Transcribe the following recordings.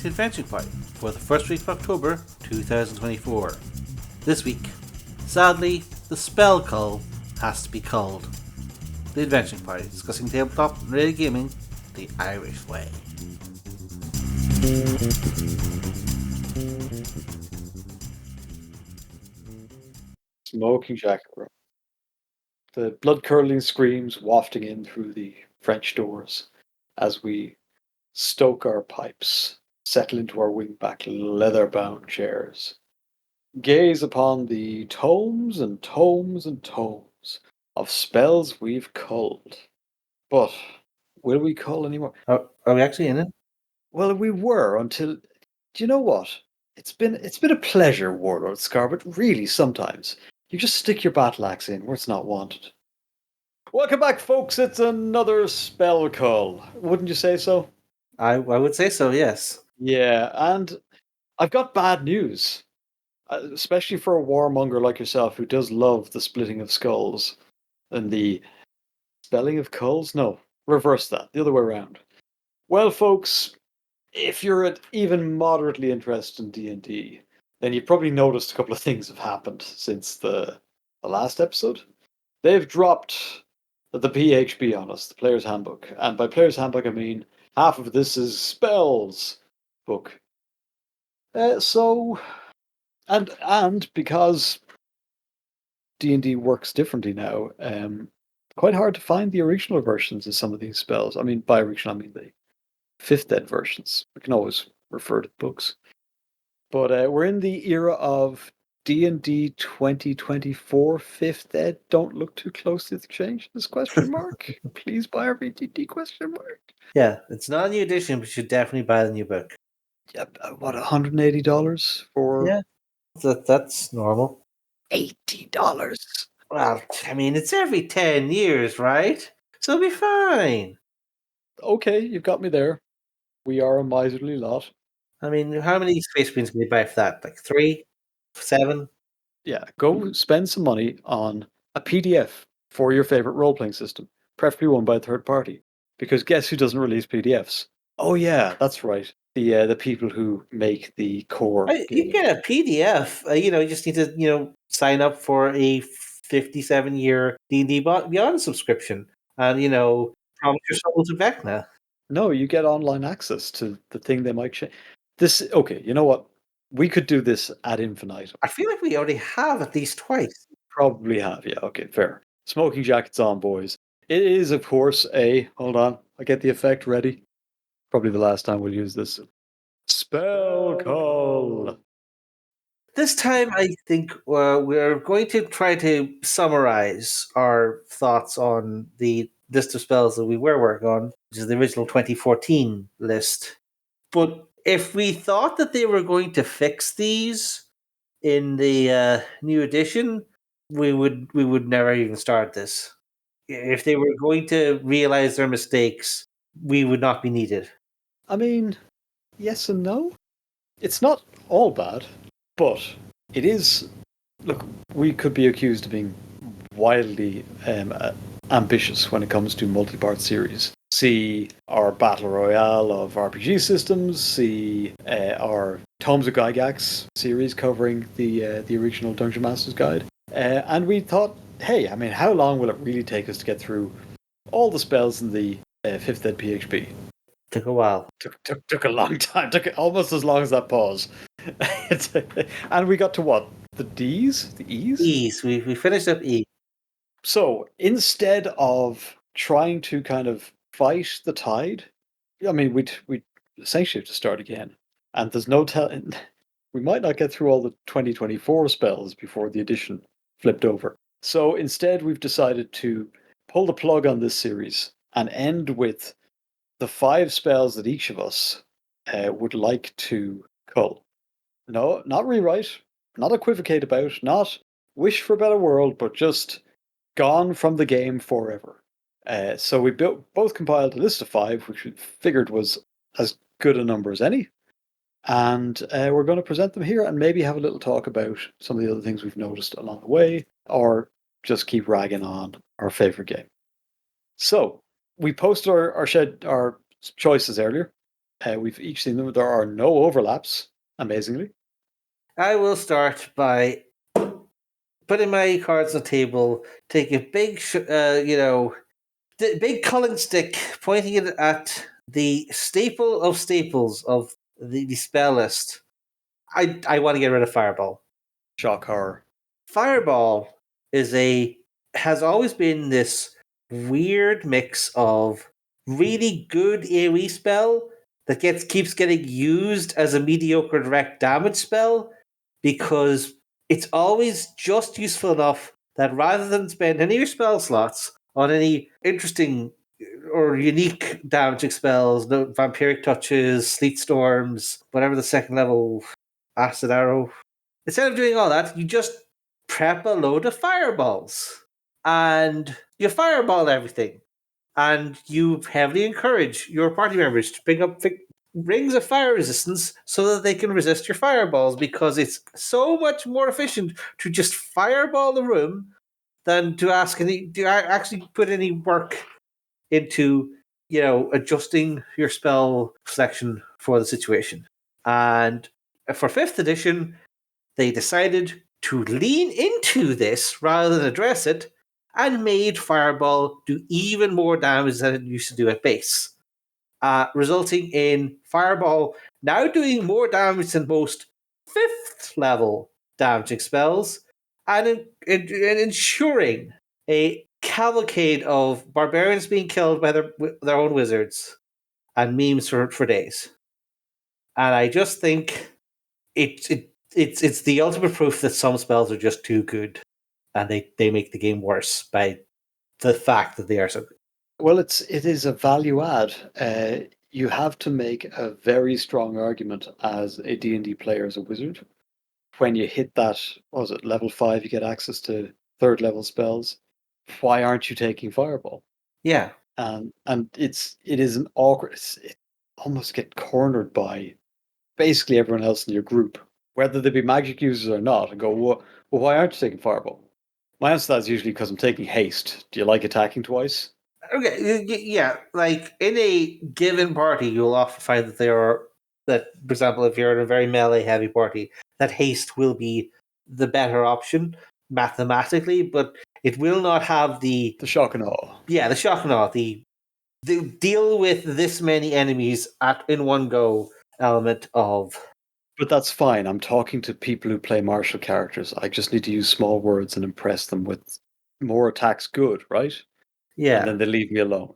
to Adventure Party for the first week of October 2024. This week, sadly, the spell Cull has to be culled. The Adventure Party, discussing tabletop and radio gaming the Irish way. Smoking jacket room. The blood-curdling screams wafting in through the French doors as we stoke our pipes, settle into our wing-back leather-bound chairs, gaze upon the tomes and tomes and tomes of spells we've culled. But will we cull anymore? Are we actually in it? Well, we were until. Do you know what? It's been a pleasure, Warlord Scar, but really sometimes you just stick your battle axe in where it's not wanted. Welcome back, folks. It's another spell cull. Wouldn't you say so? I would say so, yes. Yeah, and I've got bad news, especially for a warmonger like yourself who does love the splitting of skulls and the spelling of culls. No, reverse that, the other way around. Well, folks, if you're even moderately interested in D&D, then you've probably noticed a couple of things have happened since the last episode. They've dropped the PHB on us, the Player's Handbook. And by Player's Handbook, I mean half of this is spells book. And because D&D works differently now, quite hard to find the original versions of some of these spells. I mean, by original, I mean the 5th ed versions. We can always refer to books. But we're in the era of D&D 2024 5th ed. Don't look too closely at the changes, question mark. Please buy our VTT, question mark. Yeah, it's not a new edition, but you should definitely buy the new book. Yeah, what, $180 for? Yeah, that's normal. $80. Well, I mean, it's every 10 years, right? So it'll be fine. Okay, you've got me there. We are a miserly lot. I mean, how many Space Marines can you buy for that? Like 3? 7? Yeah, go spend some money on a PDF for your favorite role-playing system, preferably one by a third party. Because guess who doesn't release PDFs? Oh yeah, that's right. The people who make the core You game. get a PDF. You just need to sign up for a 57-year D&D Beyond subscription, and promise your soul to Vecna. No, you get online access to the thing they might change. Okay, you know what? We could do this ad infinitum. I feel like we already have at least twice. Probably have, yeah. Okay, fair. Smoking jackets on, boys. It is, of course, hold on, I get the effect ready. Probably the last time we'll use this. Spell call. This time, I think we're going to try to summarize our thoughts on the list of spells that we were working on, which is the original 2014 list. But if we thought that they were going to fix these in the new edition, we would never even start this. If they were going to realize their mistakes, we would not be needed. I mean, yes and no. It's not all bad, but it is. Look, we could be accused of being wildly ambitious when it comes to multi-part series. See our Battle Royale of RPG systems, see our Tomes of Gygax series covering the original Dungeon Master's Guide. And we thought, hey, I mean, how long will it really take us to get through all the spells in the 5th ed PHP? Took a while. Took a long time. Took almost as long as that pause. And we got to what? The D's? The E's? E's. We finished up E. So instead of trying to kind of fight the tide, I mean, we'd essentially have to start again. And there's no telling. We might not get through all the 2024 spells before the edition flipped over. So instead, we've decided to pull the plug on this series and end with the 5 spells that each of us would like to cull. No, not rewrite, not equivocate about, not wish for a better world, but just gone from the game forever. So we both compiled a list of 5, which we figured was as good a number as any. And we're going to present them here and maybe have a little talk about some of the other things we've noticed along the way, or just keep ragging on our favorite game. So we posted our choices earlier. We've each seen them. There are no overlaps, amazingly. I will start by putting my cards on the table, take a big, big culling stick, pointing it at the staple of staples of the spell list. I want to get rid of Fireball. Shock horror. Fireball has always been this weird mix of really good AoE spell that keeps getting used as a mediocre direct damage spell because it's always just useful enough that rather than spend any of your spell slots on any interesting or unique damaging spells, no vampiric touches, sleet storms, whatever the second level acid arrow. Instead of doing all that, you just prep a load of fireballs and you fireball everything. And you heavily encourage your party members to bring up rings of fire resistance so that they can resist your fireballs because it's so much more efficient to just fireball the room than to actually put any work into adjusting your spell selection for the situation. And for 5th edition, they decided to lean into this rather than address it and made Fireball do even more damage than it used to do at base, resulting in Fireball now doing more damage than most 5th level damaging spells and ensuring a cavalcade of barbarians being killed by their own wizards and memes for days. And I just think it's the ultimate proof that some spells are just too good and they make the game worse by the fact that they are so good. Well, it is a value add. You have to make a very strong argument as a D&D player, as a wizard. When you hit that, what was it, level 5, you get access to 3rd level spells. Why aren't you taking Fireball? Yeah. And it is an awkward, it almost get cornered by basically everyone else in your group, whether they be magic users or not, and go, well, why aren't you taking Fireball? My answer to that is usually because I'm taking haste. Do you like attacking twice? Okay, yeah. Like in a given party, you'll often find that, for example, if you're in a very melee heavy party, that haste will be the better option mathematically, but it will not have the shock and awe. Yeah, the shock and awe. The deal with this many enemies in one go element of. But that's fine. I'm talking to people who play martial characters. I just need to use small words and impress them with more attacks good, right? Yeah. And then they leave me alone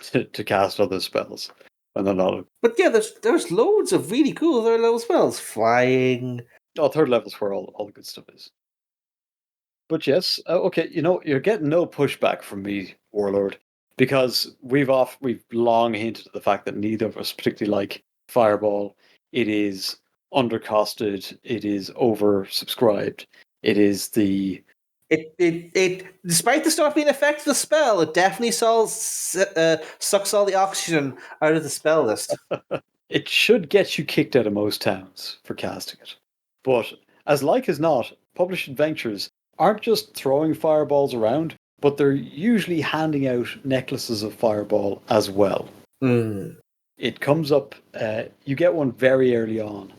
to cast other spells. And they're not. But yeah, there's loads of really cool 3rd level spells. Flying. Oh, 3rd level's where all the good stuff is. But yes, okay, you're getting no pushback from me, Warlord, because we've long hinted at the fact that neither of us particularly like Fireball. It is undercosted. It is oversubscribed. It is the. It despite the stuff being effective the spell, it definitely sucks all the oxygen out of the spell list. It should get you kicked out of most towns for casting it. But as like as not, published adventures aren't just throwing fireballs around, but they're usually handing out necklaces of fireball as well. Mm. It comes up, you get one very early on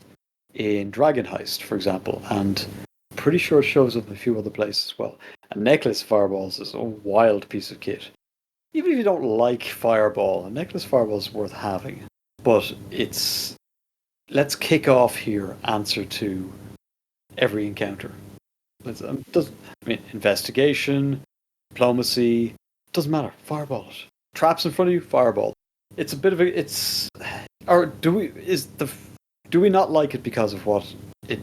in Dragon Heist, for example, and I'm pretty sure it shows up in a few other places as well. A necklace of fireballs is a wild piece of kit. Even if you don't like fireball, a necklace of fireball is worth having. But let's kick off here answer to every encounter. Investigation, diplomacy, doesn't matter. Fireball it. Traps in front of you, fireball. It's a bit of or do we not like it because of what it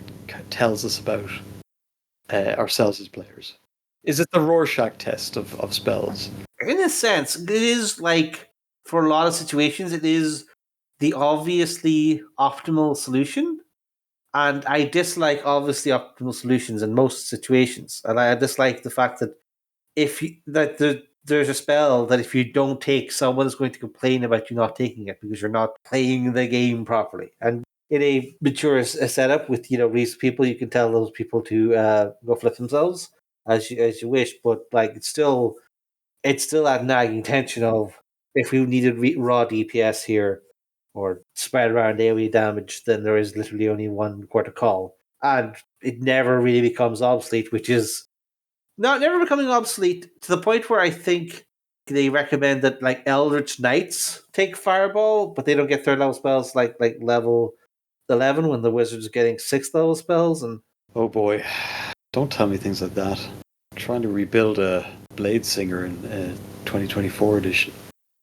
tells us about ourselves as players? Is it the Rorschach test of spells? In a sense, it is like, for a lot of situations, it is the obviously optimal solution. And I dislike obviously optimal solutions in most situations. And I dislike the fact that there's a spell that if you don't take, someone is going to complain about you not taking it because you're not playing the game properly. And in a mature setup with reasonable people, you can tell those people to go flip themselves as you wish. But like it's still that nagging tension of if we needed raw DPS here, or spread around AoE damage, then there is literally only one quarter call. And it never really becomes obsolete, which is not never becoming obsolete to the point where I think they recommend that like Eldritch Knights take Fireball, but they don't get third level spells like level 11 when the wizard's getting 6th level spells. And Oh boy, don't tell me things like that. I'm trying to rebuild a Blade Singer in 2024 edition.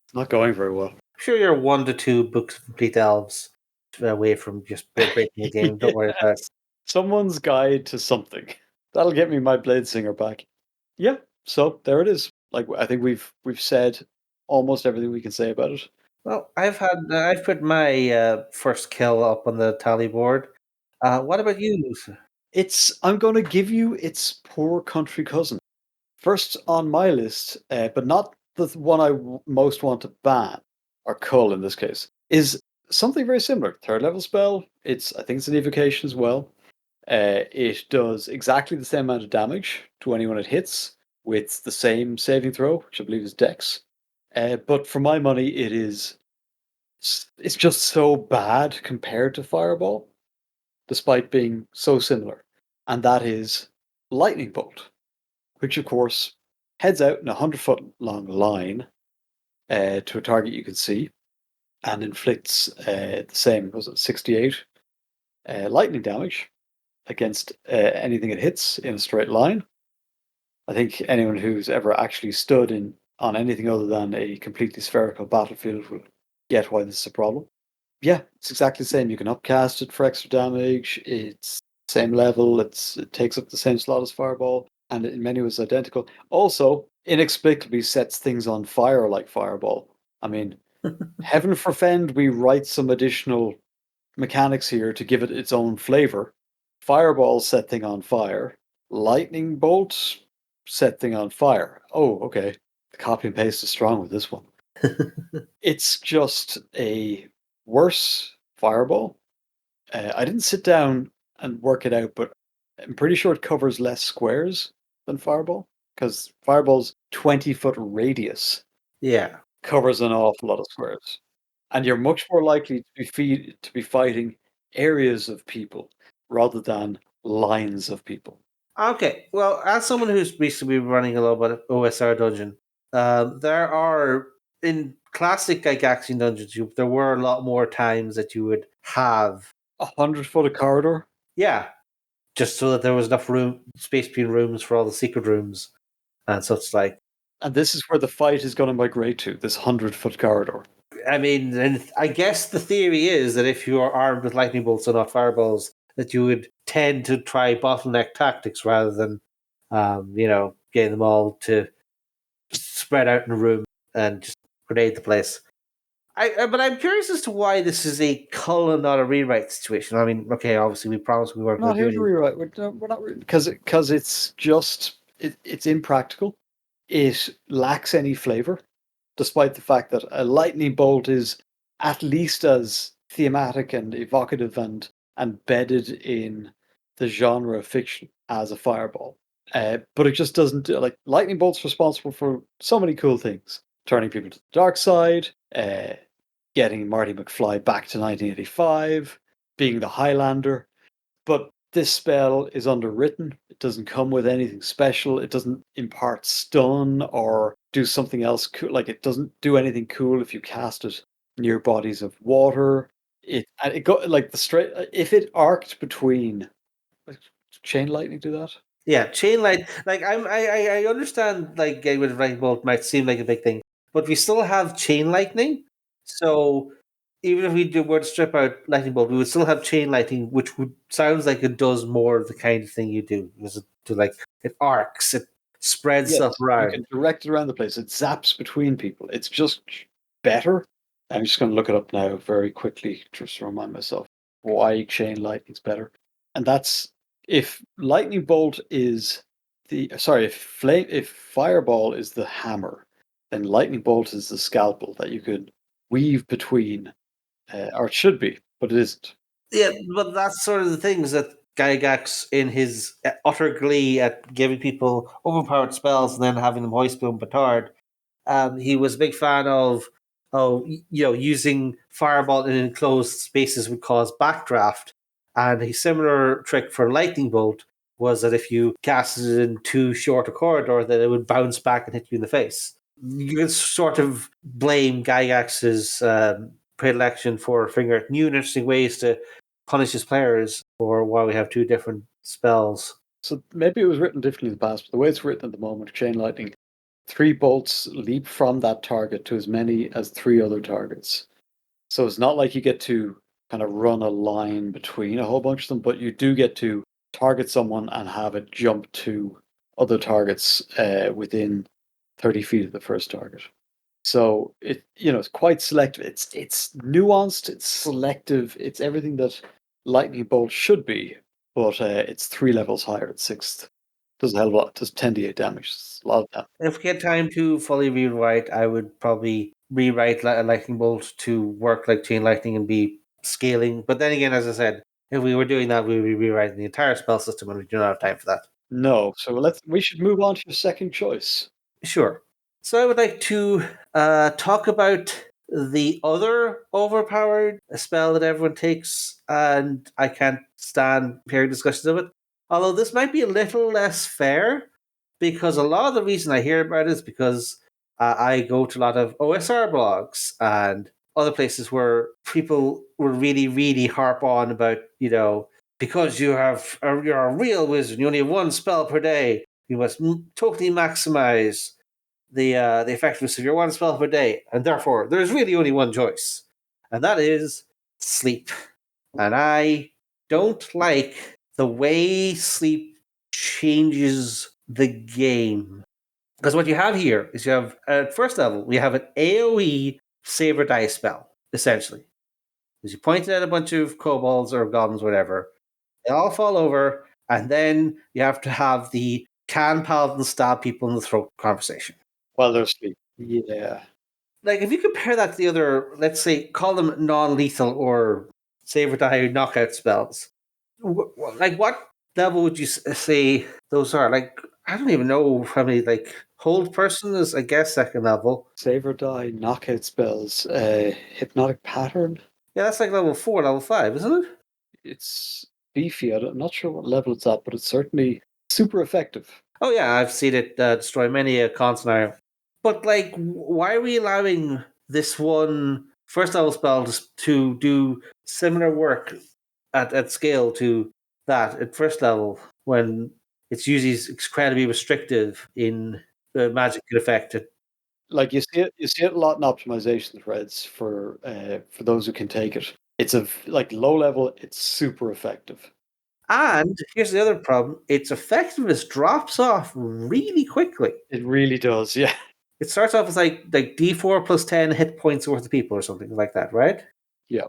It's not going very well. I'm sure you're 1 to 2 books of complete elves away from just breaking the game. Don't worry about it. Yes. Someone's guide to something. That'll get me my Blade Singer back. Yeah, so there it is. Like I think we've said almost everything we can say about it. Well, I've put my first kill up on the tally board. What about you? I'm going to give you its poor country cousin. First on my list, but not the one I most want to ban, or cull in this case, is something very similar. Third level spell. I think it's an evocation as well. It does exactly the same amount of damage to anyone it hits with the same saving throw, which I believe is Dex. But for my money, it's just so bad compared to Fireball, despite being so similar. And that is Lightning Bolt, which of course heads out in a 100-foot long line to a target you can see and inflicts the same, was it 68 lightning damage against anything it hits in a straight line. I think anyone who's ever actually stood on anything other than a completely spherical battlefield will get why this is a problem. Yeah, it's exactly the same. You can upcast it for extra damage. It's same level. It takes up the same slot as Fireball, and in many ways identical. Also, inexplicably sets things on fire like Fireball. I mean, heaven forfend we write some additional mechanics here to give it its own flavor. Fireball set thing on fire. Lightning bolt set thing on fire. Oh, okay. The copy and paste is strong with this one. It's just a worse Fireball. I didn't sit down and work it out, but I'm pretty sure it covers less squares than Fireball because Fireball's 20-foot radius Yeah. covers an awful lot of squares, and you're much more likely to be fighting areas of people rather than lines of people. Okay. Well, as someone who's recently been running a little bit of OSR dungeon, there are in classic Gygaxian dungeons. There were a lot more times that you would have 100-foot of corridor. yeah, just so that there was enough space between rooms for all the secret rooms and such like. And this is where the fight is going to migrate to, this 100-foot corridor. I mean, and I guess the theory is that if you are armed with lightning bolts and not fireballs, that you would tend to try bottleneck tactics rather than, getting them all to spread out in a room and just grenade the place. But I'm curious as to why this is a cull and not a rewrite situation. I mean, okay, obviously we promised we weren't We're going not to do here to anything. rewrite. We're not because it's just it's impractical. It lacks any flavor, despite the fact that a lightning bolt is at least as thematic and evocative and embedded in the genre of fiction as a fireball. But it just doesn't like lightning bolt's responsible for so many cool things, turning people to the dark side, getting Marty McFly back to 1985, being the Highlander. But this spell is underwritten. It doesn't come with anything special. It doesn't impart stun or do something else cool. Like it doesn't do anything cool if you cast it near bodies of water. It go like the straight if it arced between like, chain lightning do that. Yeah, chain light. Like I understand. Like getting rid of lightning bolt might seem like a big thing, but we still have chain lightning. So even if were to strip out lightning bolt, we would still have chain lightning, which would sounds like it does more of the kind of thing you do. Because it arcs, it spreads Yes, stuff you around. can direct it around the place. It zaps between people. It's just better. I'm just going to look it up now very quickly just to remind myself why chain lightning's better. And that's if lightning bolt is if fireball is the hammer, then lightning bolt is the scalpel that you could weave between, or it should be, but it isn't. Yeah, but that's sort of the things that Gygax, in his utter glee at giving people overpowered spells and then having them hoist boom petard, he was a big fan of using Fireball in enclosed spaces would cause backdraft. And a similar trick for Lightning Bolt was that if you cast it in too short a corridor, that it would bounce back and hit you in the face. You can sort of blame Gygax's predilection for figuring out new and interesting ways to punish his players for why we have two different spells. So maybe it was written differently in the past, but the way it's written at the moment, Chain Lightning, 3 bolts leap from that target to as many as 3 other targets. So it's not like you get to kind of run a line between a whole bunch of them, but you do get to target someone and have it jump to other targets within 30 feet of the first target. So it's quite selective. It's nuanced. It's selective. It's everything that Lightning Bolt should be, but it's 3 levels higher at 6th. Does a hell of a lot. Does 10d8 damage. It's a lot of damage. If we had time to fully rewrite, I would probably rewrite Lightning Bolt to work like Chain Lightning and be scaling. But then again, as I said, if we were doing that, we would be rewriting the entire spell system, and we do not have time for that. No, so we should move on to your second choice. Sure. So I would like to talk about the other overpowered spell that everyone takes, and I can't stand hearing discussions of it. Although this might be a little less fair, because a lot of the reason I hear about it is because I go to a lot of OSR blogs and other places where people will really, really harp on about, because you're a real wizard, you only have one spell per day, you must totally maximize the effectiveness of your one spell per day, and therefore there's really only one choice, and that is sleep. And I don't like the way sleep changes the game. Because what you have here is you have, at first level, we have an AoE save or die spell, essentially. As you pointed at a bunch of kobolds or goblins, whatever, they all fall over, and then you have to have the can paladin stab people in the throat conversation. While they're asleep. Yeah. Like, if you compare that to the other, let's say, call them non-lethal or save or die knockout spells, like, what level would you say those are? Like, I don't even know how many, like, hold person is, I guess, second level. Save or die, knockout spells, hypnotic pattern. Yeah, that's like level 4, level 5, isn't it? It's beefy. I'm not sure what level it's at, but it's certainly super effective. Oh, yeah, I've seen it destroy many a con scenario. But, like, why are we allowing this one first level spell to do similar work at scale to that at first level when it's usually incredibly restrictive in the magic could affect it? Like you see it a lot in optimization threads for those who can take it. It's like low level. It's super effective. And here's the other problem: its effectiveness drops off really quickly. It really does. Yeah. It starts off as like D4 plus 10 hit points worth of people or something like that, right? Yeah.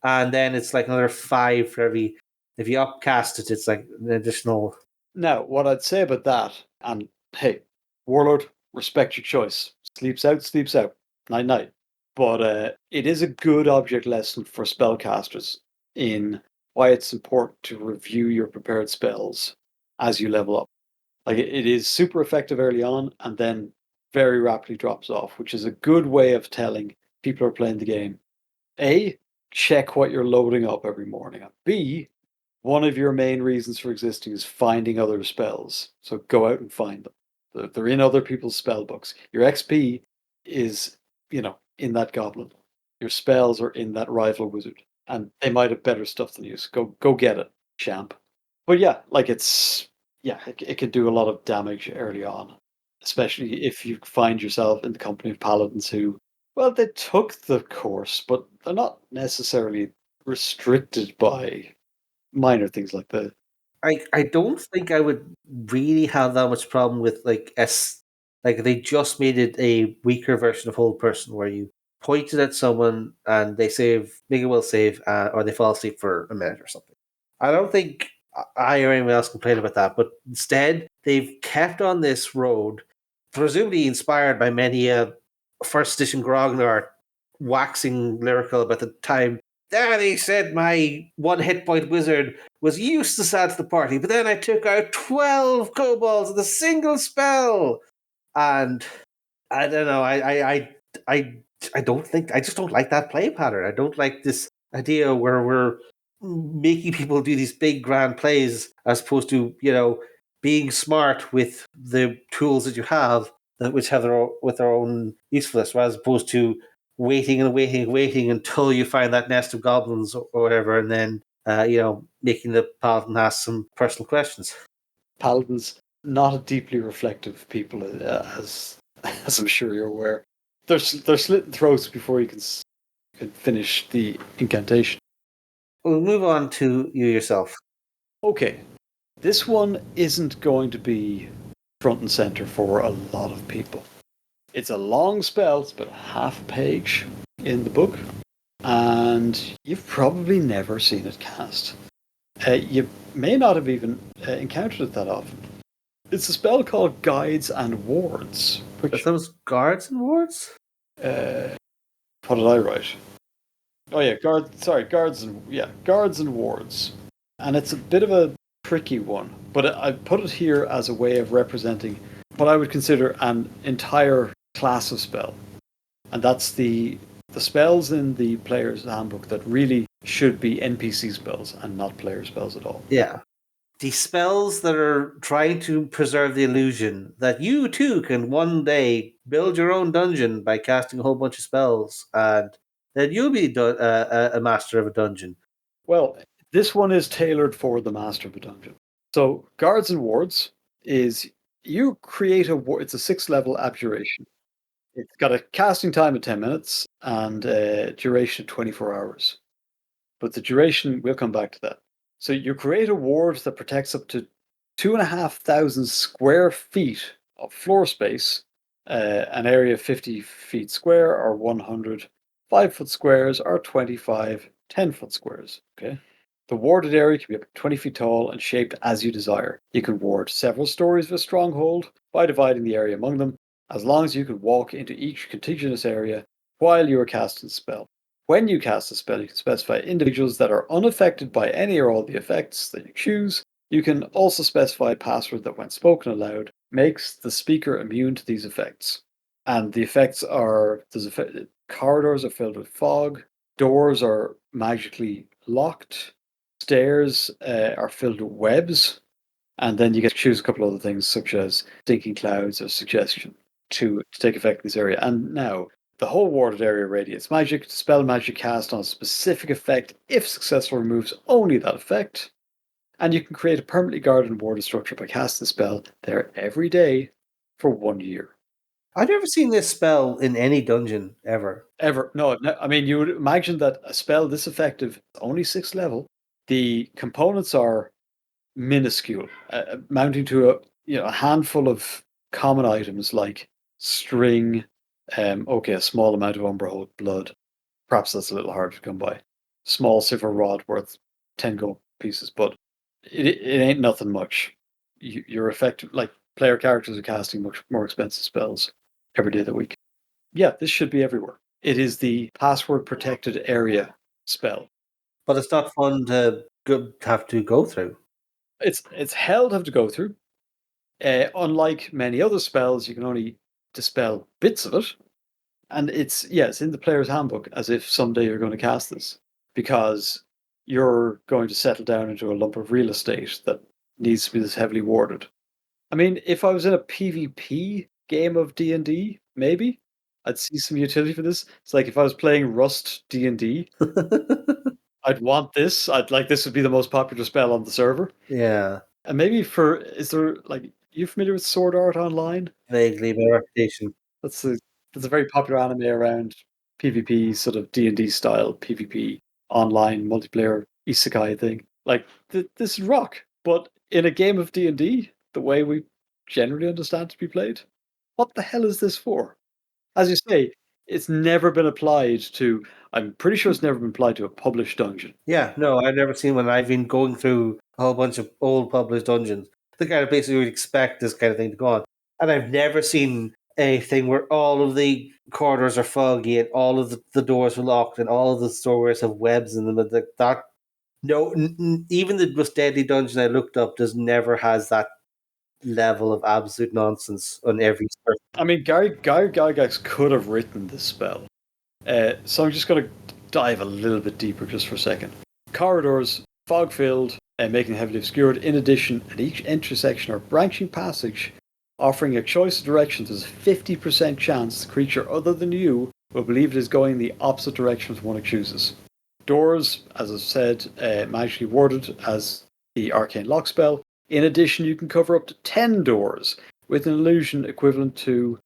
And then it's like another 5 for every. If you upcast it, it's like an additional. Now, what I'd say about that, and hey, Warlord, respect your choice. Sleeps out. Night night. But it is a good object lesson for spellcasters in why it's important to review your prepared spells as you level up. Like it is super effective early on and then very rapidly drops off, which is a good way of telling people are playing the game. A, check what you're loading up every morning. B, one of your main reasons for existing is finding other spells. So go out and find them. They're in other people's spell books. Your XP is, in that goblin. Your spells are in that rival wizard. And they might have better stuff than you. So go get it, champ. But yeah, like it can do a lot of damage early on. Especially if you find yourself in the company of paladins who, well, they took the course, but they're not necessarily restricted by minor things like that. I don't think I would really have that much problem with like they just made it a weaker version of Hold Person where you pointed at someone and they make a will save, or they fall asleep for a minute or something. I don't think I or anyone else complain about that, but instead they've kept on this road, presumably inspired by many first edition Grognard waxing lyrical about the time. There, they said my one hit point wizard was useless at the party, but then I took out 12 kobolds with a single spell. And I don't know, I I just don't like that play pattern. I don't like this idea where we're making people do these big grand plays as opposed to, being smart with the tools that you have which have their own usefulness, as opposed to waiting and waiting and waiting until you find that nest of goblins or whatever, and then making the paladin ask some personal questions. Paladins, not a deeply reflective people, as I'm sure you're aware. They're slitting throats before you can finish the incantation. We'll move on to you yourself. Okay, this one isn't going to be front and center for a lot of people. It's a long spell, it's about half a page in the book, and you've probably never seen it cast. You may not have even encountered it that often. It's a spell called Guides and Wards. Are those guards and wards? What did I write? Oh yeah, guards and wards. And it's a bit of a tricky one, but I put it here as a way of representing what I would consider an entire class of spell. And that's the spells in the player's handbook that really should be NPC spells and not player spells at all. Yeah. The spells that are trying to preserve the illusion that you too can one day build your own dungeon by casting a whole bunch of spells, and then you'll be a master of a dungeon. Well, this one is tailored for the master of a dungeon. So, Guards and Wards is you create it's a 6-level abjuration. It's got a casting time of 10 minutes and a duration of 24 hours. But the duration, we'll come back to that. So you create a ward that protects up to 2,500 square feet of floor space, an area of 50 feet square, or 100 5-foot squares, or 25 10-foot squares. Okay. The warded area can be up to 20 feet tall and shaped as you desire. You can ward several stories of a stronghold by dividing the area among them, as long as you can walk into each contiguous area while you are casting the spell. When you cast a spell, you can specify individuals that are unaffected by any or all the effects that you choose. You can also specify a password that, when spoken aloud, makes the speaker immune to these effects. And the effects are corridors are filled with fog, doors are magically locked, stairs are filled with webs, and then you get to choose a couple other things, such as stinking clouds or suggestion, to take effect in this area. And now, the whole warded area radiates magic. Spell magic cast on a specific effect, if successful, removes only that effect. And you can create a permanently guarded and warded structure by casting the spell there every day for 1 year. I've never seen this spell in any dungeon ever. Ever. No, I mean, you would imagine that a spell this effective, only 6th level, the components are minuscule, amounting to a handful of common items like string, a small amount of Umberhold blood. Perhaps that's a little hard to come by. Small silver rod worth 10 gold pieces, but it ain't nothing much. You're effective, like player characters are casting much more expensive spells every day of the week. Yeah, this should be everywhere. It is the password protected area spell. But it's not fun to have to go through. It's hell to have to go through. Unlike many other spells, you can only dispel bits of it. And it's in the player's handbook as if someday you're going to cast this, because you're going to settle down into a lump of real estate that needs to be this heavily warded. I mean, if I was in a PvP game of D&D, maybe I'd see some utility for this. It's like if I was playing Rust D&D, I'd want this. I'd like this would be the most popular spell on the server. Yeah. And maybe is there, like, you familiar with Sword Art Online? Vaguely, by reputation. That's a very popular anime around PvP, sort of D&D style PvP online multiplayer isekai thing. Like, this is rock, but in a game of D&D, the way we generally understand to be played, what the hell is this for? As you say, it's never been applied to. I'm pretty sure it's never been applied to a published dungeon. Yeah, no, I've never seen one. I've been going through a whole bunch of old published dungeons. The kind of place you would expect this kind of thing to go on. And I've never seen anything where all of the corridors are foggy and all of the doors are locked and all of the doorways have webs in them. And even the most deadly dungeon I looked up never has that level of absolute nonsense on every surface. I mean, Gary Gygax could have written this spell. So I'm just going to dive a little bit deeper just for a second. Corridors, fog-filled, making heavily obscured. In addition, at each intersection or branching passage, offering a choice of directions, there's a 50% chance the creature other than you will believe it is going the opposite direction from one it chooses. Doors, as I've said, magically warded as the arcane lock spell. In addition, you can cover up to 10 doors with an illusion equivalent to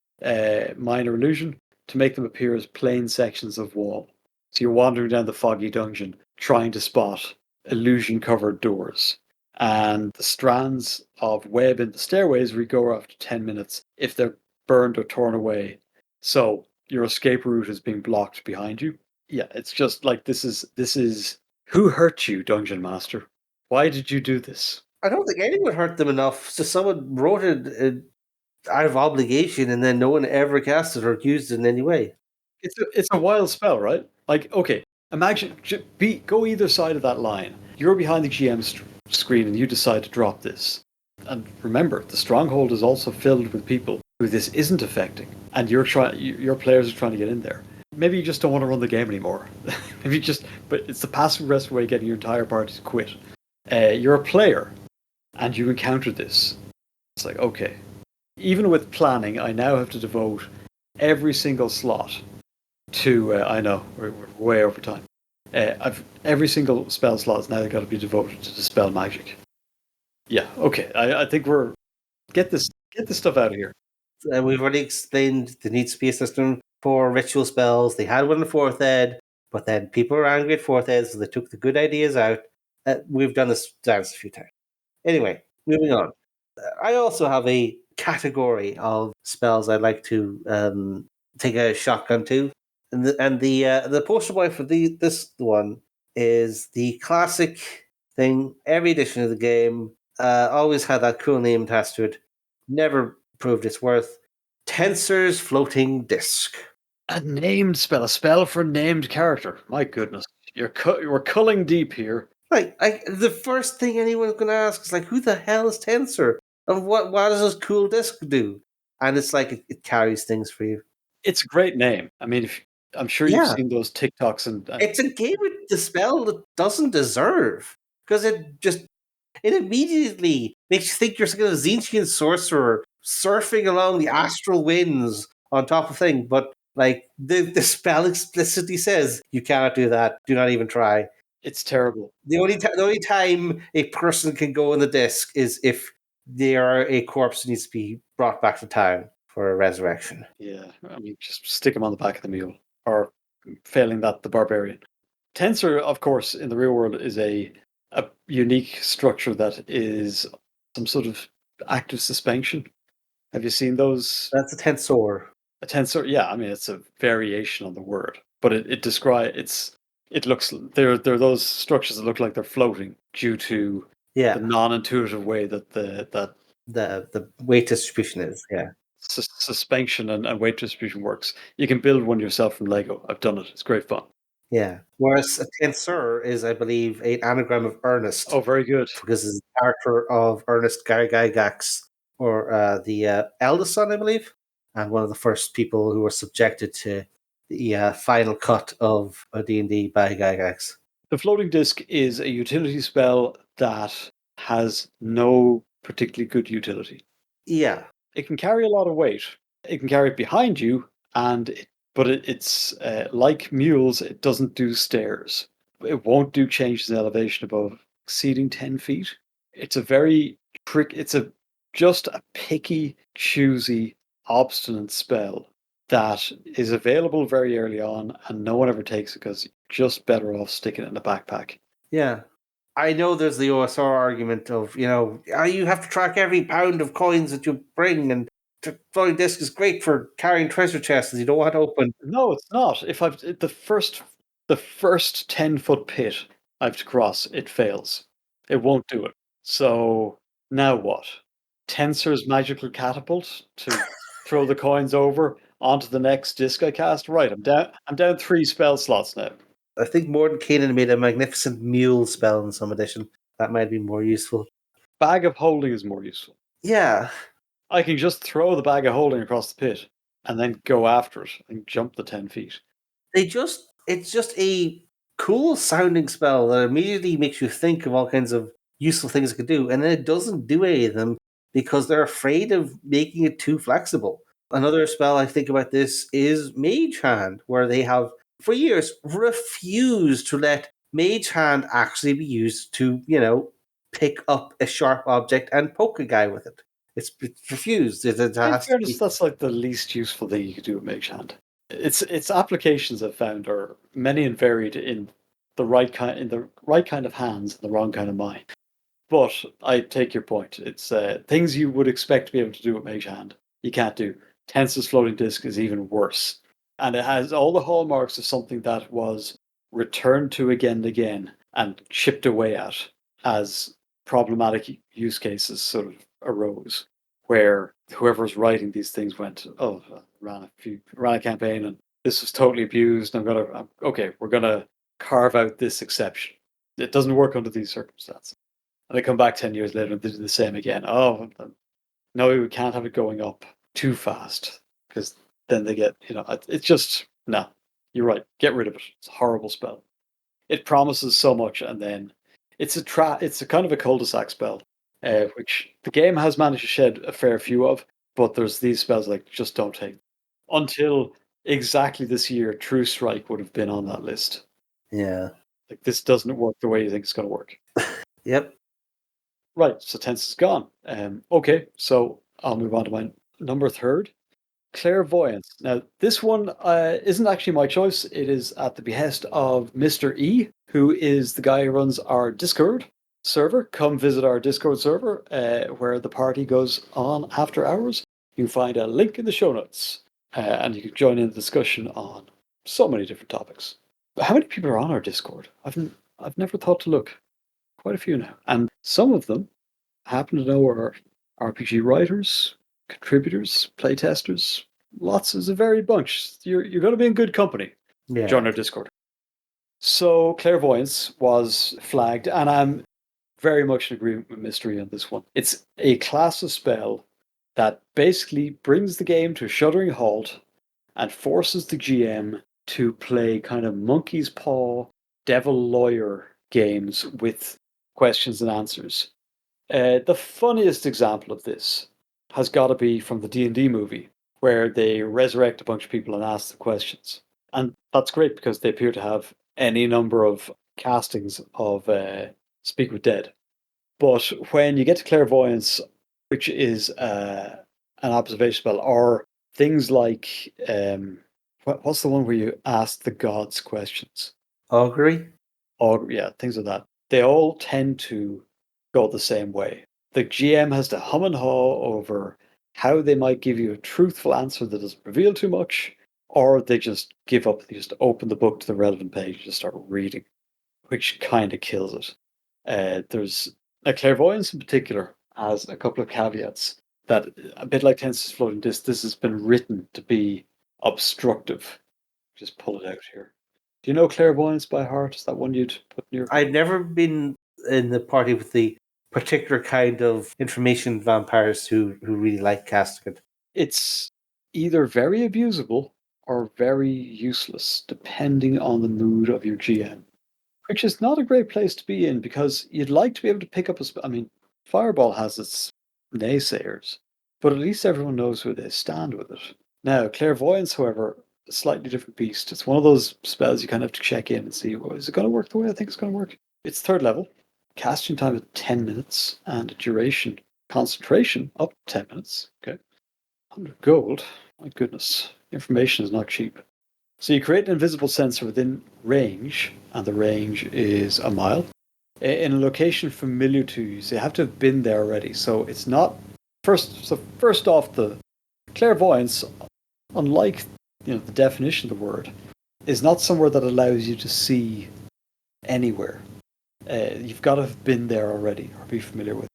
minor illusion to make them appear as plain sections of wall. So you're wandering down the foggy dungeon trying to spot illusion-covered doors. And the strands of web in the stairways recover after 10 minutes if they're burned or torn away. So your escape route is being blocked behind you. Yeah, it's just like this is who hurt you, Dungeon Master? Why did you do this? I don't think anyone hurt them enough. So someone wrote it out of obligation, and then no one ever cast it or used it in any way. It's a wild spell, right? Like, okay, imagine go either side of that line. You're behind the GM screen, and you decide to drop this. And remember, the stronghold is also filled with people who this isn't affecting, and your players are trying to get in there. Maybe you just don't want to run the game anymore. But it's the passive aggressive way of getting your entire party to quit. You're a player, and you encounter this. It's like, okay, even with planning, I now have to devote every single slot to. I know we're way over time. Every single spell slot is now got to be devoted to dispel magic. Yeah, okay. I think we're get this stuff out of here. We've already explained there needs to be a system for ritual spells. They had one in 4th ed, but then people were angry at 4th ed, so they took the good ideas out. We've done this dance a few times. Anyway, moving on. I also have a category of spells I'd like to take a shotgun to, and the poster boy for this one is the classic thing. Every edition of the game always had that cool name attached to it. Never proved its worth. Tensor's Floating Disc. A named spell, a spell for a named character. My goodness, we're culling deep here. Like, the first thing anyone's going to ask is like, who the hell is Tensor? And what does this cool disc do? And it's like it carries things for you. It's a great name. I mean, I'm sure you've seen those TikToks and it's a game with the spell that doesn't deserve, because it immediately makes you think you're some kind of Zinchian sorcerer surfing along the astral winds on top of thing. But like the spell explicitly says you cannot do that. Do not even try. It's terrible. The only time a person can go on the disc is if they are a corpse that needs to be brought back to town for a resurrection. Yeah, I mean, just stick him on the back of the mule, or failing that, the barbarian. Tensor, of course, in the real world is a unique structure that is some sort of active suspension. Have you seen those? That's a tensor. A tensor, yeah. I mean, it's a variation on the word, but it looks they're those structures that look like they're floating due to the non-intuitive way that the weight distribution is. Yeah. Suspension and weight distribution works. You can build one yourself from Lego. I've done it. It's great fun. Yeah. Whereas a tensor is, I believe, an anagram of Ernest. Oh, very good. Because it's the character of Ernest Gygax, or the eldest son, I believe, and one of the first people who were subjected to the final cut of a D&D by Gygax. The floating disc is a utility spell that has no particularly good utility. Yeah. It can carry a lot of weight. It can carry it behind you, but it's like mules, it doesn't do stairs. It won't do changes in elevation above exceeding 10 feet. It's just a picky, choosy, obstinate spell that is available very early on, and no one ever takes it because you're just better off sticking it in a backpack. Yeah. I know there's the OSR argument of, you have to track every pound of coins that you bring, and the floating disc is great for carrying treasure chests you don't want to open. No, it's not. If the first 10-foot pit I have to cross, it fails. It won't do it. So now what? Tensor's magical catapult to throw the coins over onto the next disc I cast? Right, I'm down 3 spell slots now. I think Morton Keenan made a magnificent mule spell in some edition. That might be more useful. Bag of holding is more useful. Yeah. I can just throw the bag of holding across the pit and then go after it and jump the 10 feet. it's just a cool sounding spell that immediately makes you think of all kinds of useful things it could do, and then it doesn't do any of them because they're afraid of making it too flexible. Another spell I think about this is Mage Hand, where they have for years refused to let Mage Hand actually be used to, pick up a sharp object and poke a guy with it. It's refused. It In has to fairness, be. that's like the least useful thing you could do with Mage Hand. Its applications I've found are many and varied in the right kind of hands and the wrong kind of mind. But I take your point. It's things you would expect to be able to do with Mage Hand. You can't do. Tensor's floating disk is even worse. And it has all the hallmarks of something that was returned to again and again and chipped away at as problematic use cases sort of arose, where whoever's writing these things went, oh, ran a campaign and this was totally abused. And we're gonna carve out this exception. It doesn't work under these circumstances. And they come back 10 years later and they do the same again. Oh, no, we can't have it going up too fast because then they get, it's just, no, you're right. Get rid of it. It's a horrible spell. It promises so much and then it's a kind of a cul-de-sac spell, which the game has managed to shed a fair few of, but there's these spells like just don't take. Until exactly this year, True Strike would have been on that list. Yeah. Like this doesn't work the way you think it's going to work. Yep. Right, so tense is gone. Okay, so I'll move on to my number third, Clairvoyance. Now, this one isn't actually my choice. It is at the behest of Mr. E, who is the guy who runs our Discord server. Come visit our Discord server, where the party goes on after hours. You can find a link in the show notes, and you can join in the discussion on so many different topics. But how many people are on our Discord? I've never thought to look. Quite a few now. And some of them happen to know are RPG writers, contributors, playtesters. Lots is a varied bunch. You're going to be in good company. Yeah. Join our Discord. So Clairvoyance was flagged, and I'm very much in agreement with Mystery on this one. It's a class of spell that basically brings the game to a shuddering halt and forces the GM to play kind of monkey's paw, devil lawyer games with questions and answers. The funniest example of this has got to be from the D&D movie, where they resurrect a bunch of people and ask the questions. And that's great because they appear to have any number of castings of Speak with Dead. But when you get to Clairvoyance, which is an observation spell, or things like, what's the one where you ask the gods questions? Augury? Yeah, things like that. They all tend to go the same way. The GM has to hum and haw over how they might give you a truthful answer that doesn't reveal too much, or they just give up, they just open the book to the relevant page and just start reading, which kind of kills it. There's a Clairvoyance in particular has a couple of caveats that, a bit like Tensor's Floating Disk, this has been written to be obstructive. Just pull it out here. Do you know Clairvoyance by heart? Is that one you'd put in your... I've never been in the party with the particular kind of information vampires who really like casting it. It's either very abusable or very useless, depending on the mood of your GM, which is not a great place to be in because you'd like to be able to pick up I mean, Fireball has its naysayers, but at least everyone knows where they stand with it. Now, Clairvoyance, however, a slightly different beast. It's one of those spells you kind of have to check in and see, well, is it going to work the way I think it's going to work? It's third level, casting time of 10 minutes, and duration, concentration, up to 10 minutes. Okay. 100 gold. My goodness. Information is not cheap. So you create an invisible sensor within range, and the range is a mile, in a location familiar to you. So you have to have been there already. So it's not... First off, the Clairvoyance, unlike the definition of the word, is not somewhere that allows you to see anywhere. You've got to have been there already or be familiar with it.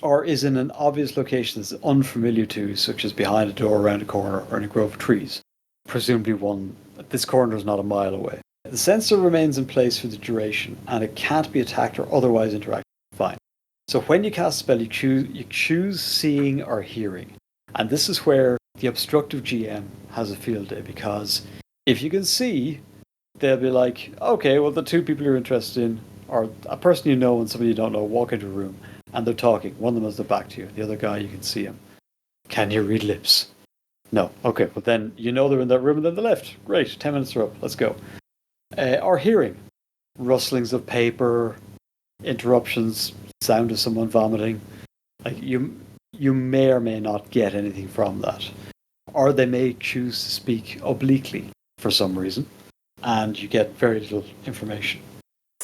Or is in an obvious location that's unfamiliar to you, such as behind a door, around a corner, or in a grove of trees. Presumably this corner is not a mile away. The sensor remains in place for the duration, and it can't be attacked or otherwise interacted with. Fine. So when you cast a spell, you choose seeing or hearing. And this is where the obstructive GM has a field day, because If you can see, they'll be like, okay, well, the two people you're interested in are a person you know and somebody you don't know walk into a room and they're talking. One of them has their back to you. The other guy, you can see him. Can you read lips? No. Okay, well then you know they're in that room and then they left. Great, 10 minutes are up. Let's go. Or hearing. Rustlings of paper, interruptions, sound of someone vomiting. Like you may or may not get anything from that. Or they may choose to speak obliquely for some reason, and you get very little information.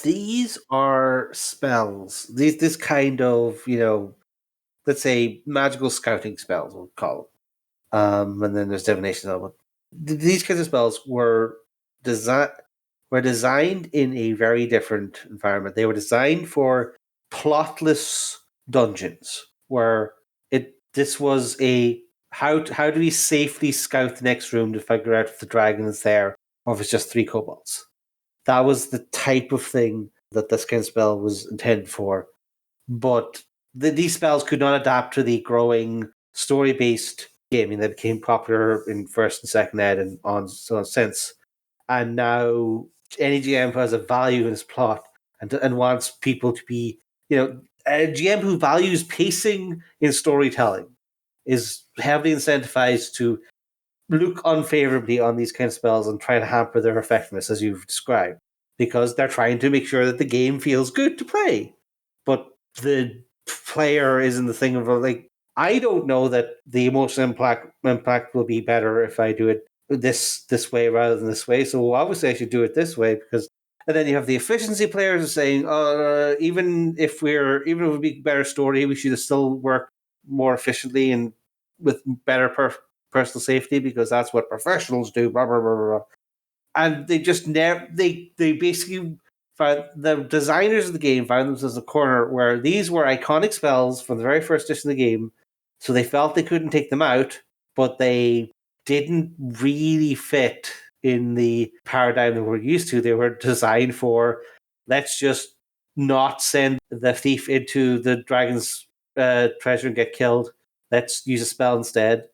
These are spells. This kind of, let's say magical scouting spells, we'll call them. And then there's divination element. These kinds of spells were designed in a very different environment. They were designed for plotless dungeons, where this was a how do we safely scout the next room to figure out if the dragon is there or if it's just 3 kobolds. That was the type of thing that this kind of spell was intended for. But these spells could not adapt to the growing story-based gaming that became popular in first and second ed and on so on since. And now any GM who has a value in his plot and wants people to be, a GM who values pacing in storytelling is heavily incentivized to look unfavorably on these kind of spells and try to hamper their effectiveness, as you've described, because they're trying to make sure that the game feels good to play. But the player isn't the thing of like, I don't know that the emotional impact will be better if I do it this way rather than this way. So obviously I should do it this way because. And then you have the efficiency players saying, even if it would be better story, we should still work more efficiently and with better personal safety because that's what professionals do. Blah blah blah blah. And they just never they basically found the designers of the game found themselves in a corner where these were iconic spells from the very first edition of the game, so they felt they couldn't take them out, but they didn't really fit in the paradigm that we're used to. They were designed for let's just not send the thief into the dragon's treasure and get killed. Let's use a spell instead.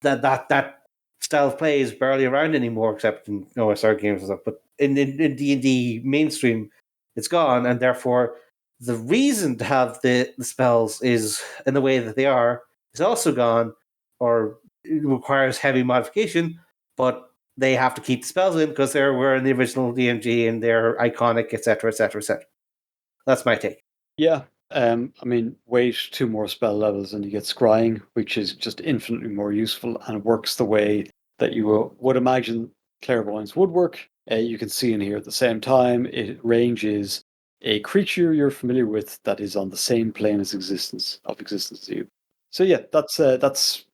That style of play is barely around anymore, except in OSR games and stuff. But in D&D mainstream, it's gone, and therefore the reason to have the spells is in the way that they are is also gone, or it requires heavy modification. But they have to keep the spells in because they were in the original DMG and they're iconic, etc., etc., etc. That's my take. Yeah. Wait 2 more spell levels and you get scrying, which is just infinitely more useful and works the way that you would imagine Clairvoyance would work. You can see in here at the same time, it ranges a creature you're familiar with that is on the same plane of existence to you. So yeah, that's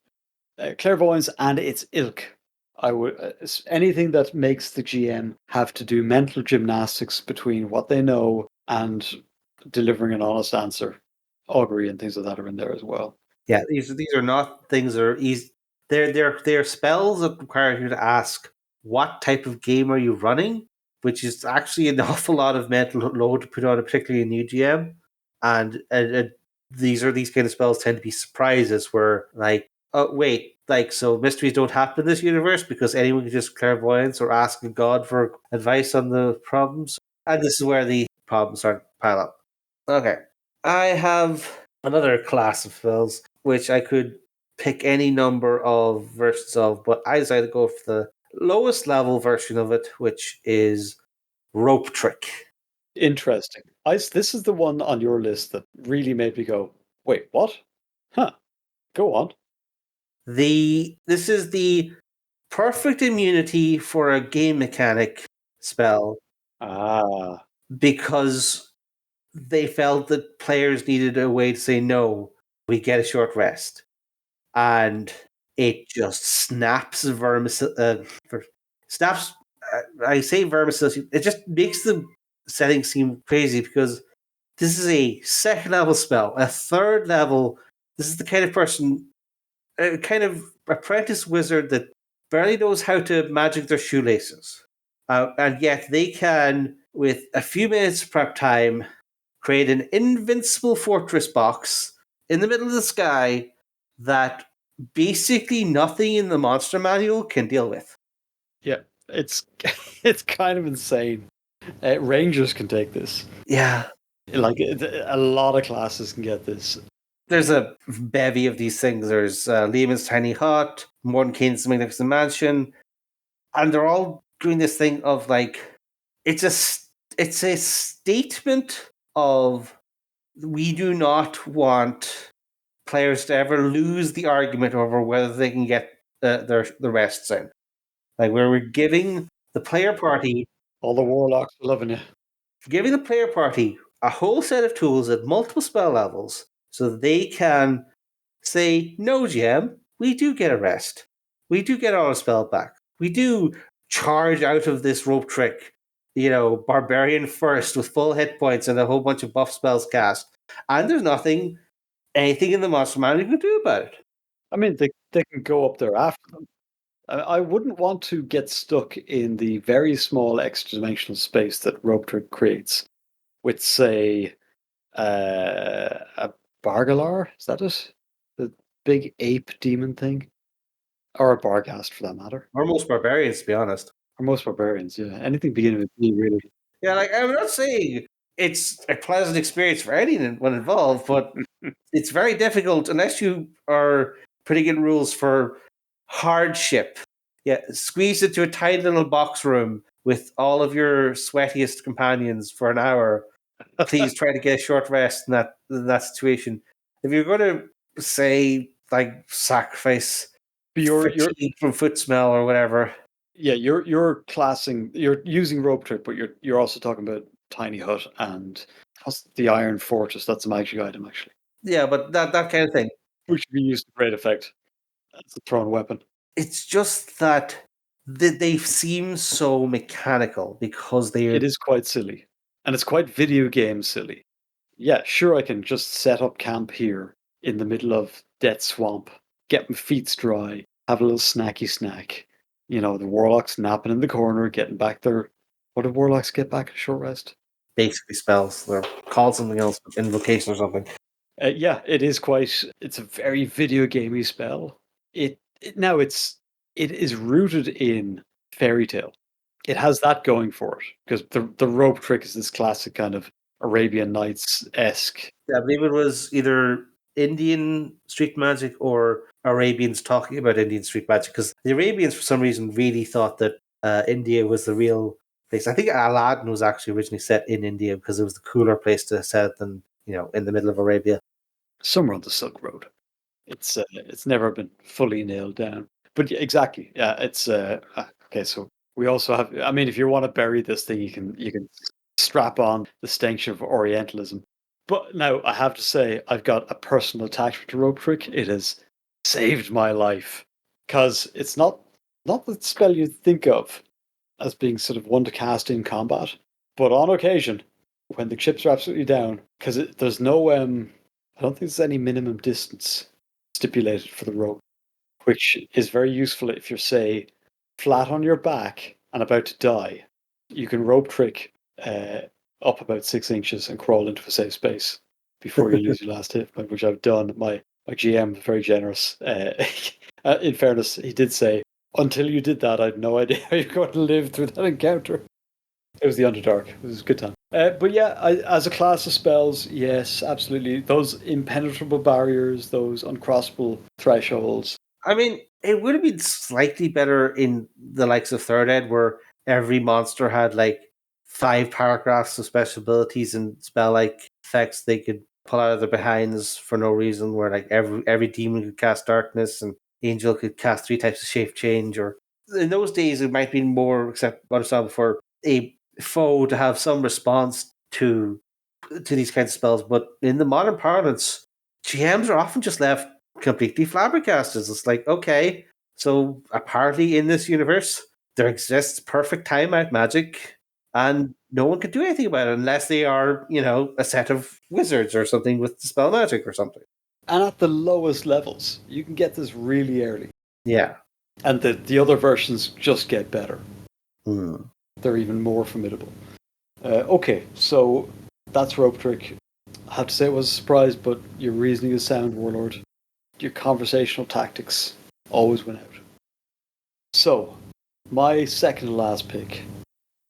Clairvoyance and its ilk. I would anything that makes the GM have to do mental gymnastics between what they know and delivering an honest answer. Augury and things like that are in there as well. Yeah, these are not things that are easy. They're spells that require you to ask what type of game are you running, which is actually an awful lot of mental load to put on a particularly new GM. And these kind of spells tend to be surprises where like, oh wait, like so mysteries don't happen in this universe because anyone can just clairvoyance or ask a god for advice on the problems. And this is where the problems start to pile up. Okay. I have another class of spells which I could pick any number of versions of, but I decided to go for the lowest level version of it, which is Rope Trick. Interesting. This is the one on your list that really made me go, wait, what? Huh. Go on. This is the perfect immunity for a game mechanic spell because they felt that players needed a way to say no. We get a short rest. And it just snaps snaps. I say vermicillin. It just makes the setting seem crazy because this is a second level spell, a third level. This is the kind of person, a kind of apprentice wizard that barely knows how to magic their shoelaces, and yet they can, with a few minutes prep time, create an invincible fortress box in the middle of the sky that basically nothing in the monster manual can deal with. Yeah. It's it's kind of insane. Rangers can take this. Yeah. Like a lot of classes can get this. There's a bevy of these things. There's Lehman's Tiny Hut, Mordenkainen's Magnificent Mansion, and they're all doing this thing of like it's a statement of we do not want players to ever lose the argument over whether they can get the rests in. Like where we're giving the player party, All the warlocks are loving you. giving the player party a whole set of tools at multiple spell levels so that they can say, no, GM, we do get a rest. We do get our spell back. We do charge out of this rope trick, barbarian first with full hit points and a whole bunch of buff spells cast. And there's anything in the monster manual can do about it. I mean, they can go up there after them. I wouldn't want to get stuck in the very small extra dimensional space that Rope Trick creates with, say, a Bargalar. Is that it? The big ape demon thing? Or a Barghast, for that matter. Or most barbarians, to be honest. Or most barbarians, yeah. Anything beginning with B, really. Yeah, like, I'm not saying it's a pleasant experience for anyone involved, but it's very difficult unless you are putting in rules for hardship. Yeah, squeeze into a tiny little box room with all of your sweatiest companions for an hour. Please try to get a short rest in that situation. If you're going to say like sacrifice fatigue from foot smell or whatever, yeah, you're using Rope Trick, but you're also talking about Tiny Hut and what's the Iron Fortress. That's a magic item, actually. Yeah, but that kind of thing, which can be used to great effect. That's a thrown weapon. It's just that they seem so mechanical because It is quite silly. And it's quite video game silly. Yeah, sure, I can just set up camp here in the middle of Death Swamp, get my feet dry, have a little snacky snack. The warlocks napping in the corner, getting back their... What do warlocks get back at short rest? Basically spells. They're called something else, invocation or something. Yeah, it is quite... It's a very video gamey spell. It is rooted in fairy tale. It has that going for it because the rope trick is this classic kind of Arabian Nights-esque. Yeah, I believe it was either Indian street magic or Arabians talking about Indian street magic because the Arabians, for some reason, really thought that India was the real place. I think Aladdin was actually originally set in India because it was the cooler place to set than in the middle of Arabia. Somewhere on the Silk Road. It's never been fully nailed down, but yeah, exactly. Yeah, it's okay. So we also have. I mean, if you want to bury this thing, you can strap on the stench of Orientalism. But now I have to say, I've got a personal attachment to Rope Trick. It has saved my life because it's not the spell you think of as being sort of one to cast in combat, but on occasion when the chips are absolutely down, because there's no I don't think there's any minimum distance stipulated for the rope, which is very useful if you're, say, flat on your back and about to die. You can rope trick up about 6 inches and crawl into a safe space before you lose your last hit, which I've done. My GM was very generous. In fairness, he did say, until you did that, I had no idea how you're going to live through that encounter. It was the Underdark. It was a good time. But yeah, as a class of spells, yes, absolutely. Those impenetrable barriers, those uncrossable thresholds. I mean, it would have been slightly better in the likes of Third Ed, where every monster had like 5 paragraphs of special abilities and spell-like effects they could pull out of their behinds for no reason, where like every demon could cast darkness and angel could cast 3 types of shape change. Or in those days, it might be more understandable for a foe to have some response to these kinds of spells. But in the modern parlance, GMs are often just left completely flabbergasted. It's like, okay, so apparently in this universe, there exists perfect timeout magic, and no one can do anything about it unless they are, a set of wizards or something with spell magic or something. And at the lowest levels, you can get this really early. Yeah. And the other versions just get better. Hmm. They're even more formidable. Okay, so that's Rope Trick. I have to say it was a surprise, but your reasoning is sound, Warlord. Your conversational tactics always win out. So, My second to last pick,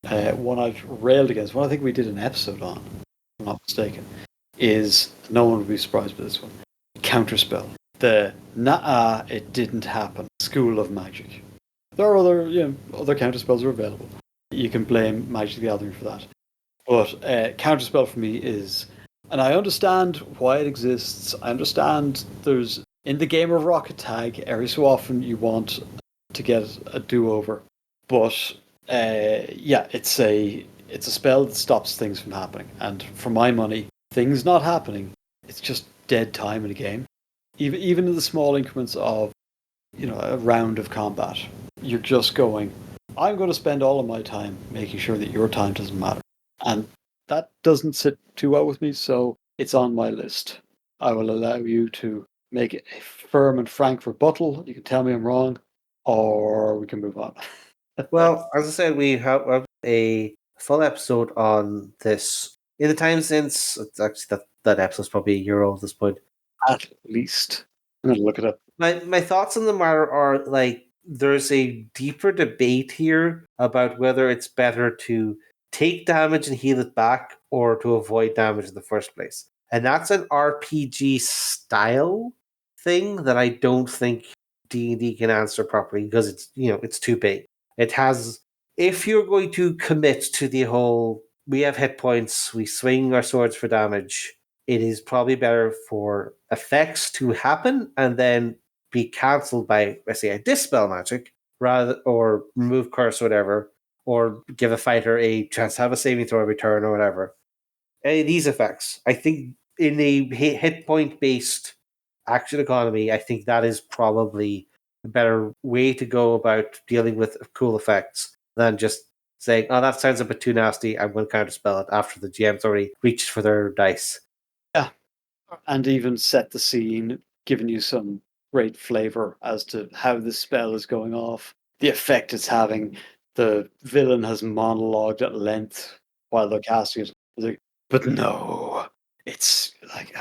one I've railed against, one I think we did an episode on, if I'm not mistaken, is, no one would be surprised by this one, Counterspell. The it didn't happen school of magic. There are other counterspells are available. You can blame Magic the Gathering for that. But Counterspell for me is, and I understand why it exists. I understand there's, in the game of Rocket Tag, every so often you want to get a do-over. But it's a spell that stops things from happening. And for my money, things not happening, it's just dead time in a game. Even in the small increments of a round of combat, you're just going, I'm going to spend all of my time making sure that your time doesn't matter. And that doesn't sit too well with me, so it's on my list. I will allow you to make a firm and frank rebuttal. You can tell me I'm wrong, or we can move on. Well, as I said, we have a full episode on this. In the time since, it's actually that episode's probably a year old at this point. At least. I'm going to look it up. My thoughts on the matter are, like, there's a deeper debate here about whether it's better to take damage and heal it back or to avoid damage in the first place. And that's an RPG style thing that I don't think D&D can answer properly because it's too big. It has, if you're going to commit to the whole, we have hit points, we swing our swords for damage, it is probably better for effects to happen and then be cancelled by, let's say, a dispel magic, or remove curse or whatever, or give a fighter a chance to have a saving throw every turn or whatever. Any of these effects, I think, in a hit point based action economy, I think that is probably a better way to go about dealing with cool effects than just saying, "Oh, that sounds a bit too nasty. I'm going to counterspell it," after the GM's already reached for their dice. Yeah. And even set the scene, giving you some great flavor as to how this spell is going off, the effect it's having. The villain has monologued at length while they're casting it. It's like, but no, it's like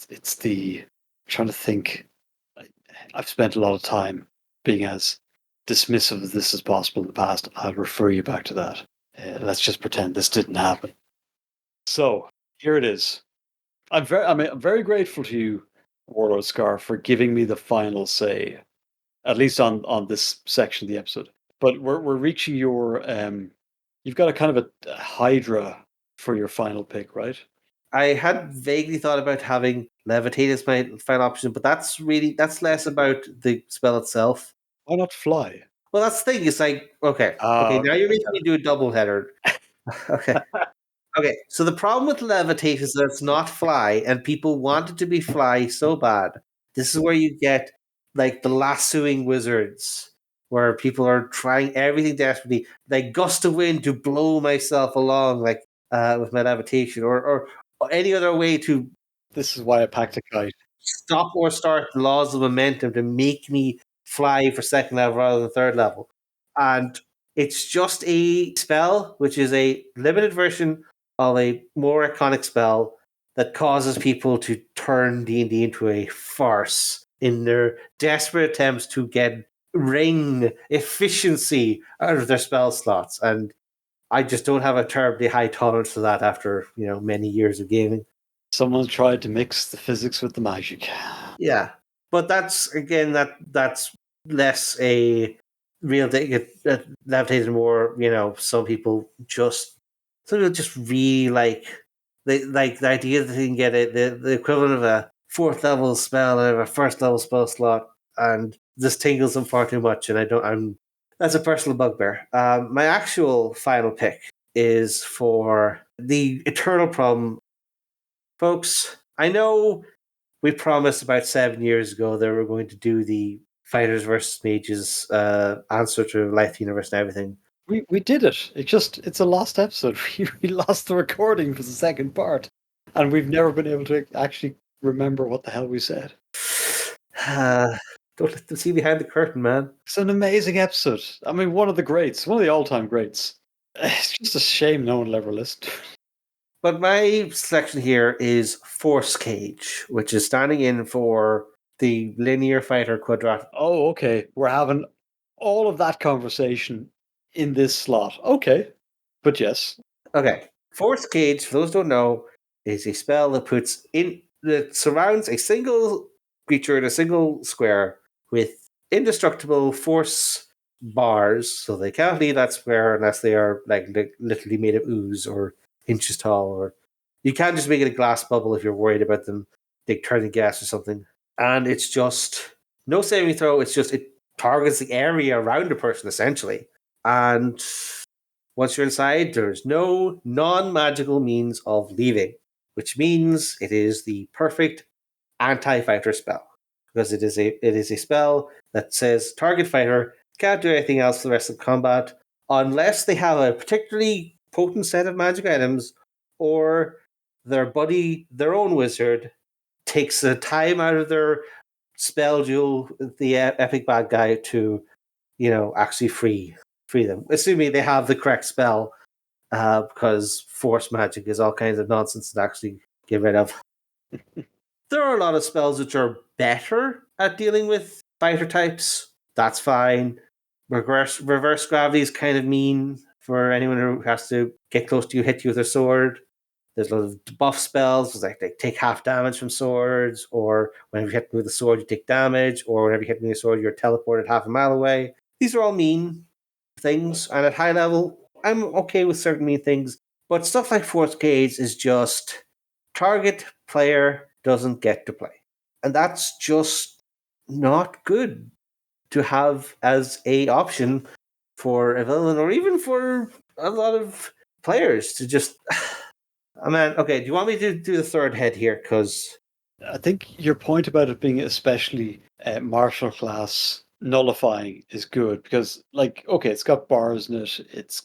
it's the. I'm trying to think. I've spent a lot of time being as dismissive of this as possible in the past. I'll refer you back to that. Let's just pretend this didn't happen. So here it is. I'm very grateful to you, Warlord Scar, for giving me the final say, at least on this section of the episode. But we're reaching your you've got a kind of a Hydra for your final pick, right? I had vaguely thought about having Levitate as my final option, but that's less about the spell itself. Why not fly? Well, that's the thing. It's like, okay, now Okay. you're making me do a double header. Okay. Okay, so the problem with Levitate is that it's not fly, and people want it to be fly so bad. This is where you get, like, the lassoing wizards, where people are trying everything desperately, like gust of wind to blow myself along, like, with my levitation, or any other way to This is why I packed a kite. stop or start the laws of momentum to make me fly for second level rather than third level. And it's just a spell, which is a limited version of a more iconic spell that causes people to turn D&D into a farce in their desperate attempts to get ring efficiency out of their spell slots. And I just don't have a terribly high tolerance for that after, many years of gaming. Someone tried to mix the physics with the magic. Yeah, but that's again that's less a real thing. Levitating more, some people just really like the idea that they can get the equivalent of a fourth level spell out of a first level spell slot, and this tingles them far too much. And that's a personal bugbear. My actual final pick is for the eternal problem, folks. I know we promised about 7 years ago that we were going to do the fighters versus mages answer to Life Universe and everything. We did it. It's a lost episode. We lost the recording for the second part. And we've never been able to actually remember what the hell we said. Don't let them see behind the curtain, man. It's an amazing episode. I mean, one of the all-time greats. It's just a shame no one will ever listen. But my selection here is Forcecage, which is standing in for the linear fighter quadrat. Oh, okay. We're having all of that conversation in this slot. Okay, but yes. Okay. Forcecage, for those who don't know, is a spell that surrounds a single creature in a single square with indestructible force bars, so they can't leave that square unless they are literally made of ooze or inches tall, or you can't just make it a glass bubble if you're worried about them turning gas or something. And it's just no saving throw. It's just it targets the area around the person essentially, and once you're inside, there's no non-magical means of leaving, which means it is the perfect anti-fighter spell because it is a spell that says target fighter can't do anything else for the rest of combat unless they have a particularly potent set of magic items or their own wizard, takes the time out of their spell duel, the epic bad guy, to actually free them, assuming they have the correct spell, because force magic is all kinds of nonsense to actually get rid of. There are a lot of spells which are better at dealing with fighter types. That's fine. Reverse gravity is kind of mean for anyone who has to get close to you, hit you with a sword. There's a lot of buff spells, like they take half damage from swords, or whenever you hit me with a sword, you take damage, or whenever you hit me with a sword, you're teleported half a mile away. These are all mean things, and at high level, I'm okay with certain mean things, but stuff like Forcecage is just target player doesn't get to play. And that's just not good to have as a option for a villain, or even for a lot of players to just... Oh, man, okay, do you want me to do the third head here? Because I think your point about it being especially martial class nullifying is good because, like, okay, it's got bars in it.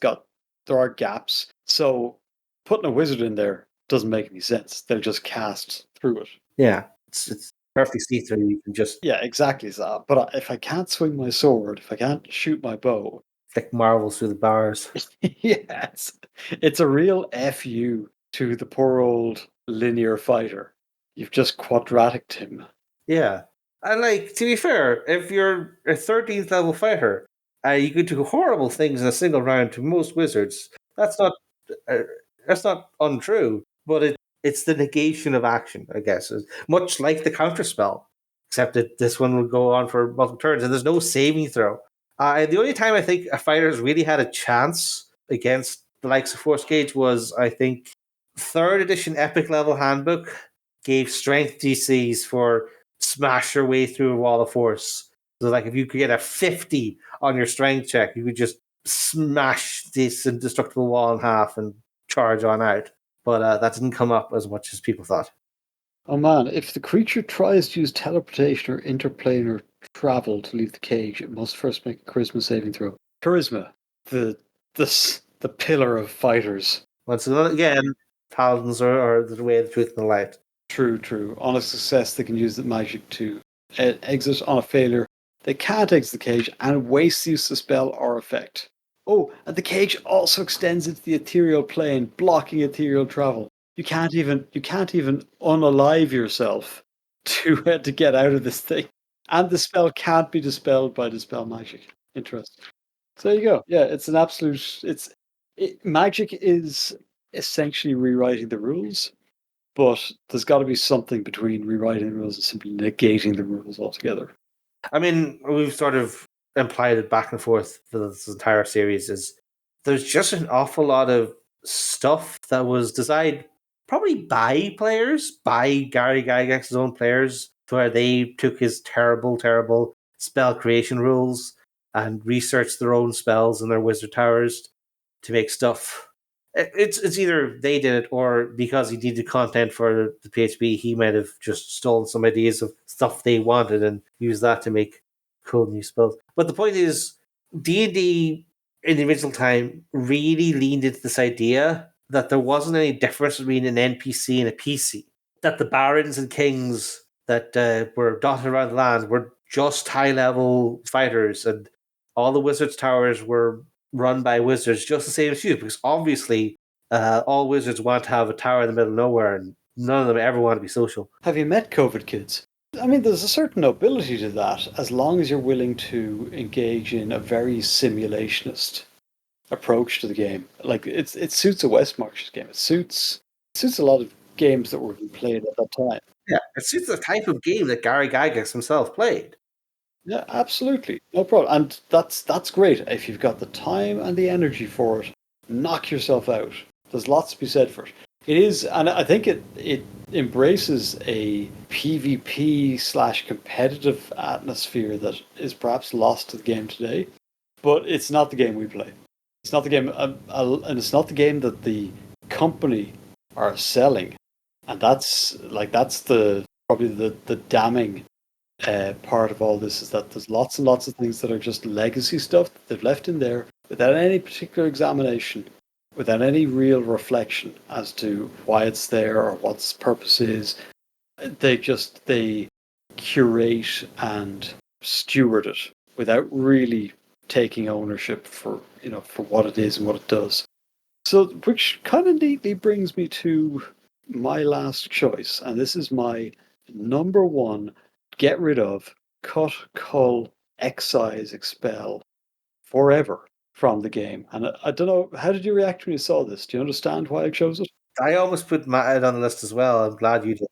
There are gaps. So putting a wizard in there doesn't make any sense. They'll just cast through it. yeah, it's perfectly see-through. You can just Yeah, exactly that. But if I can't swing my sword, if I can't shoot my bow, flick marvels through the bars. yes, it's a real FU to the poor old linear fighter. You've just quadratic him. Yeah. And, like, to be fair, if you're a 13th level fighter, you could do horrible things in a single round to most wizards. That's not uh, that's not untrue, but it's the negation of action, I guess. It's much like the counterspell, except that this one will go on for multiple turns, and there's no saving throw. The only time I think a fighter has really had a chance against the likes of Forcecage was, I think, third edition epic level handbook gave strength DCs for smash your way through a wall of force. So, like, if you could get a 50 on your strength check, you could just smash this indestructible wall in half and charge on out. But that didn't come up as much as people thought. Oh man, if the creature tries to use teleportation or interplanar travel to leave the cage, it must first make a charisma saving throw. Charisma, the pillar of fighters. Once again, paladins are the way of the truth and the light. True, true. On a success, they can use the magic to exit. On a failure, they can't exit the cage and waste use of spell or effect. Oh, and the cage also extends into the ethereal plane, blocking ethereal travel. You can't even unalive yourself to get out of this thing. And the spell can't be dispelled by dispel magic. Interesting. So there you go. Yeah, it's an absolute. Magic is essentially rewriting the rules, but there's got to be something between rewriting the rules and simply negating the rules altogether. I mean, we've sort of implied it back and forth for this entire series. Is there's just an awful lot of stuff that was designed probably by players, by Gary Gygax's own players, where they took his terrible, terrible spell creation rules and researched their own spells in their wizard towers to make stuff. It's either they did it, or because he needed content for the PHP, he might have just stolen some ideas of stuff they wanted and used that to make cool new spells. But the point is, D&D in the original time really leaned into this idea that there wasn't any difference between an NPC and a PC. That the barons and kings that were dotted around the land were just high-level fighters, and all the wizards' towers were run by wizards just the same as you, because obviously all wizards want to have a tower in the middle of nowhere, and none of them ever want to be social. Have you met COVID kids? I mean, there's a certain nobility to that as long as you're willing to engage in a very simulationist approach to the game. Like it suits a West Marches game. It suits a lot of games that were played at that time. Yeah, it suits the type of game that Gary Gygax himself played. Yeah, absolutely. No problem. And that's great. If you've got the time and the energy for it, knock yourself out. There's lots to be said for it. It is, and I think it embraces a PvP slash competitive atmosphere that is perhaps lost to the game today. But it's not the game we play. It's not the game, and it's not the game that the company are selling. And that's the probably the damning part of all this is that there's lots and lots of things that are just legacy stuff that they've left in there without any particular examination, without any real reflection as to why it's there or what its purpose is. They curate and steward it without really taking ownership for what it is and what it does. So, which kind of neatly brings me to my last choice, and this is my number one: get rid of, cut, cull, excise, expel forever from the game. And I don't know, how did you react when you saw this? Do you understand why I chose it? I almost put Matt on the list as well. I'm glad you did.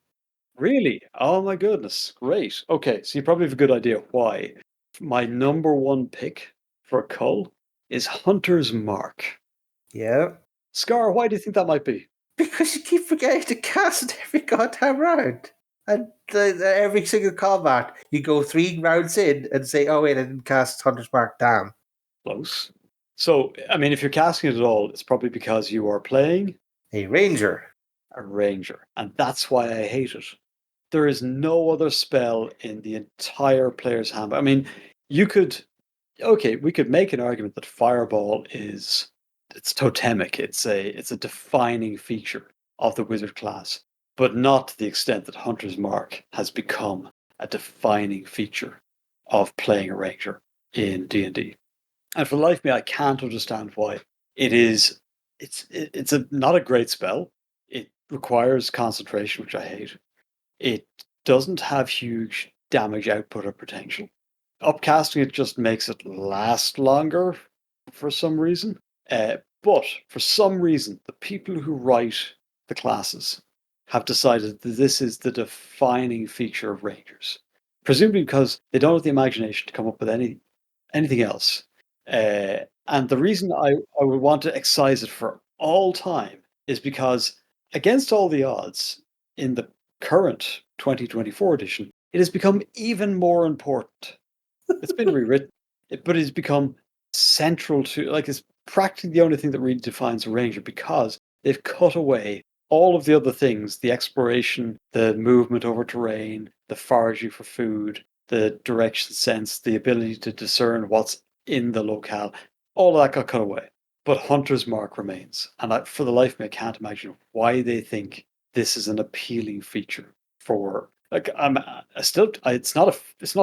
Really? Oh my goodness. Great. Okay, so you probably have a good idea why. My number one pick for a cull is Hunter's Mark. Yeah. Scar, why do you think that might be? Because you keep forgetting to cast it every goddamn round. And every single combat, you go 3 rounds in and say, oh, wait, I didn't cast Hunter's Mark. Damn. Close. So, I mean, if you're casting it at all, it's probably because you are playing A Ranger. a ranger. And that's why I hate it. There is no other spell in the entire player's handbook. I mean, we could make an argument that Fireball it's totemic. It's a defining feature of the wizard class, but not to the extent that Hunter's Mark has become a defining feature of playing a ranger in D&D. And for the life of me, I can't understand why. It's not a great spell. It requires concentration, which I hate. It doesn't have huge damage output or potential. Upcasting it just makes it last longer for some reason. But for some reason, the people who write the classes have decided that this is the defining feature of Rangers. Presumably because they don't have the imagination to come up with anything else. And the reason I would want to excise it for all time is because, against all the odds, in the current 2024 edition, it has become even more important. It's been rewritten, but it's become central to, like, it's practically the only thing that really defines a ranger because they've cut away all of the other things: the exploration, the movement over terrain, the foraging for food, the direction sense, the ability to discern what's in the locale. All of that got cut away. But Hunter's Mark remains. And for the life of me, I can't imagine why they think this is an appealing feature for, like, it's not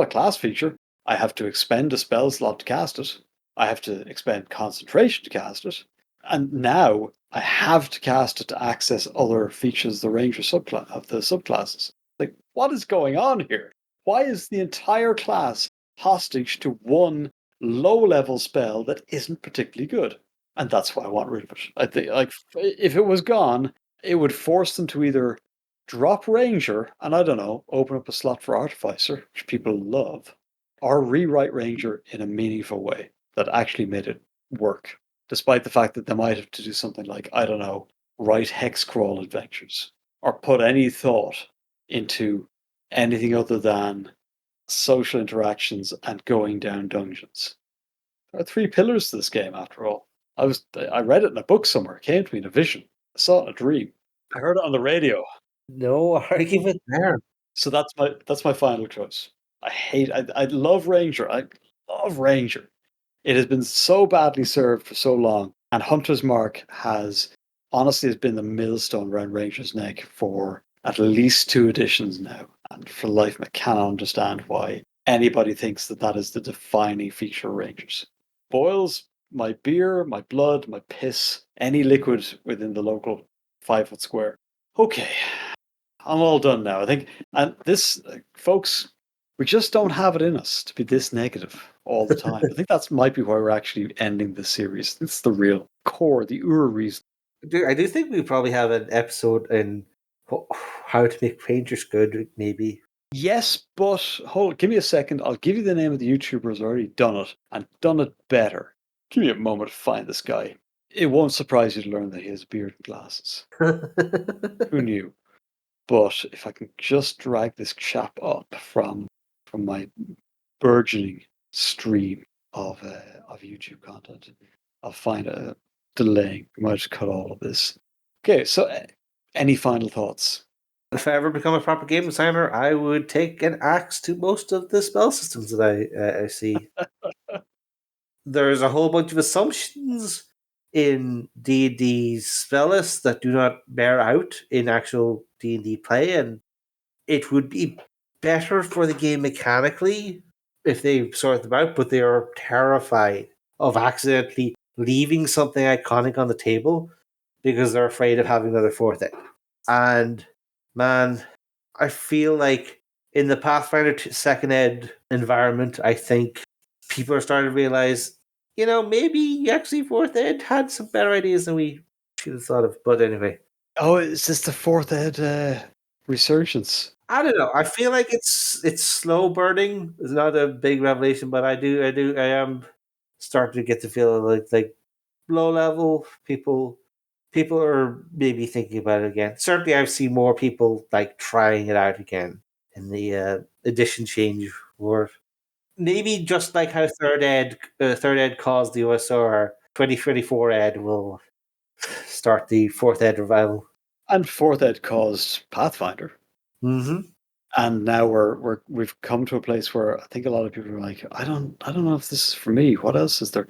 a class feature. I have to expend a spell slot to cast it. I have to expend concentration to cast it. And now I have to cast it to access other features of the ranger of the subclasses. Like, what is going on here? Why is the entire class hostage to one low level spell that isn't particularly good? And that's why I want rid of it. I think, like, if it was gone, it would force them to either drop Ranger and, I don't know, open up a slot for Artificer, which people love, or rewrite Ranger in a meaningful way that actually made it work, despite the fact that they might have to do something like, I don't know, write hex crawl adventures or put any thought into anything other than social interactions and going down dungeons. There are 3 pillars to this game, after all. I read it in a book somewhere. It came to me in a vision. I saw it in a dream. I heard it on the radio. No argument there. So that's my final choice. I love Ranger. I love Ranger. It has been so badly served for so long, and Hunter's Mark has been the millstone around Ranger's neck for at least 2 editions now. And for life, I cannot understand why anybody thinks that is the defining feature of Rangers. Boils my beer, my blood, my piss, any liquid within the local 5 foot square. Okay, I'm all done now. I think, and this, folks, we just don't have it in us to be this negative all the time. I think that might be why we're actually ending this series. It's the real core, the reason. I do think we probably have an episode in how to make Rangers good, maybe. Yes, but give me a second. I'll give you the name of the YouTuber who's already done it and done it better. Give me a moment to find this guy. It won't surprise you to learn that he has beard and glasses. Who knew? But if I can just drag this chap up from my burgeoning stream of YouTube content, I'll find a delaying. We might just cut all of this. Okay, so any final thoughts? If I ever become a proper game designer, I would take an axe to most of the spell systems that I see. There's a whole bunch of assumptions in D&D's spell lists that do not bear out in actual D&D play, and it would be better for the game mechanically if they sort them out, but they are terrified of accidentally leaving something iconic on the table because they're afraid of having another fourth egg. And man, I feel like in the Pathfinder second ed environment, I think people are starting to realize, maybe actually fourth ed had some better ideas than we should have thought of. But anyway. Oh, is this the fourth ed resurgence? I don't know. I feel like it's slow burning. It's not a big revelation, but I am starting to get the feeling like low level people are maybe thinking about it again. Certainly, I've seen more people like trying it out again in the edition change word. Maybe just like how third ed caused the OSR, 2024 ed will start the fourth ed revival. And fourth ed caused Pathfinder. Mm-hmm. And now we've come to a place where I think a lot of people are like, I don't know if this is for me. What else is there?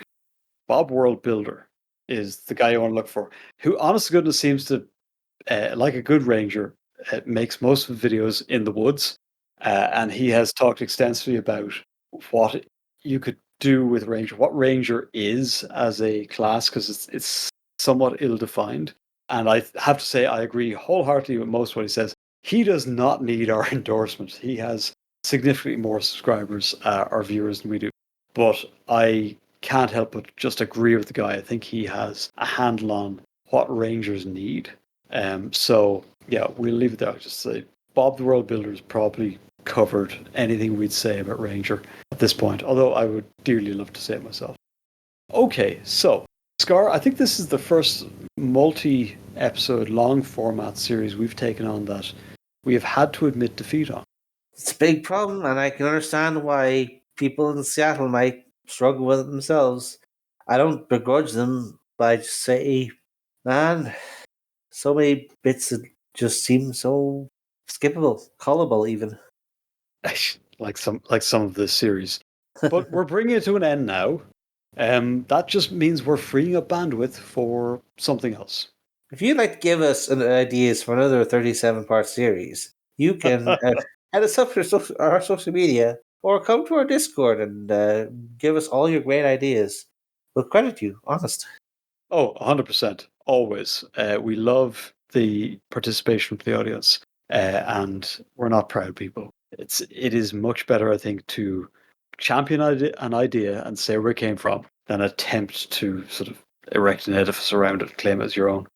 Bob World Builder is the guy you want to look for, who, honest to goodness, seems to, like a good ranger, makes most of the videos in the woods. And he has talked extensively about what you could do with ranger, what ranger is as a class, because it's somewhat ill-defined. And I have to say, I agree wholeheartedly with most of what he says. He does not need our endorsement. He has significantly more subscribers or viewers than we do. But I can't help but just agree with the guy. I think he has a handle on what rangers need. So yeah, we'll leave it there. I'll just say Bob the World Builder has probably covered anything we'd say about Ranger at this point, although I would dearly love to say it myself. Okay, so Scar, I think this is the first multi-episode long format series we've taken on that we have had to admit defeat on. It's a big problem, and I can understand why people in Seattle might struggle with it themselves. I don't begrudge them, but I just say, man, so many bits that just seem so skippable, callable even. like some of this series. But we're bringing it to an end now. That just means we're freeing up bandwidth for something else. If you'd like to give us ideas for another 37-part series, you can head us up to our social media or come to our Discord and give us all your great ideas. We'll credit you, honest. Oh, 100%. Always. We love the participation from the audience, and we're not proud people. It is much better, I think, to champion an idea and say where it came from than attempt to sort of erect an edifice around it and claim it as your own.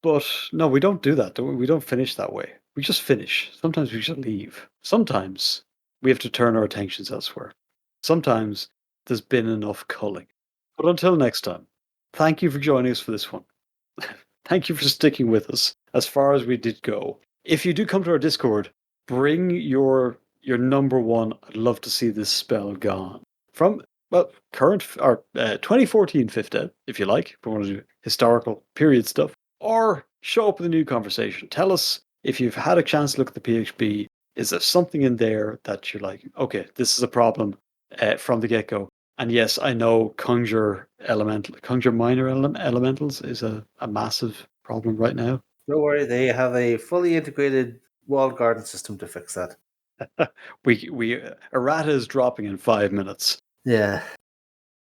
But no, we don't do that. We don't finish that way. We just finish. Sometimes we just leave. Sometimes we have to turn our attentions elsewhere. Sometimes there's been enough culling. But until next time, thank you for joining us for this one. Thank you for sticking with us as far as we did go. If you do come to our Discord, bring your number one. I'd love to see this spell gone. From, well, current or 2014 5th Ed, if you like, if we want to do historical period stuff. Or show up with a new conversation. Tell us if you've had a chance to look at the PHB. Is there something in there that you're like, okay, this is a problem from the get-go? And yes, I know conjure minor elementals is a massive problem right now. Don't worry, they have a fully integrated walled garden system to fix that. we errata is dropping in 5 minutes. Yeah.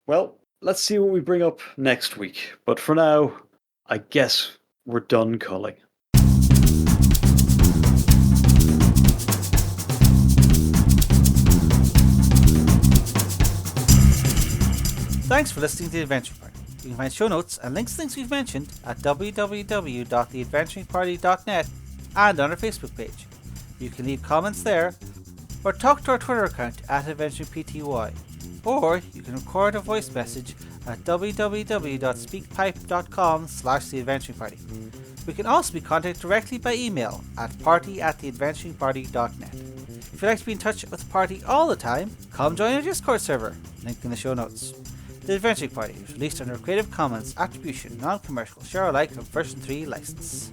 Well, let's see what we bring up next week. But for now, I guess we're done culling. Thanks for listening to The Adventuring Party. You can find show notes and links to things we've mentioned at www.theadventuringparty.net and on our Facebook page. You can leave comments there, or talk to our Twitter account at AdventuringPTY, or you can record a voice message at www.speakpipe.com/theadventuringparty. We can also be contacted directly by email at party@theadventuringparty.net. If you'd like to be in touch with the party all the time, come join our Discord server, link in the show notes. The Adventuring Party is released under a Creative Commons Attribution Non-Commercial Share Alike from Version 3 license.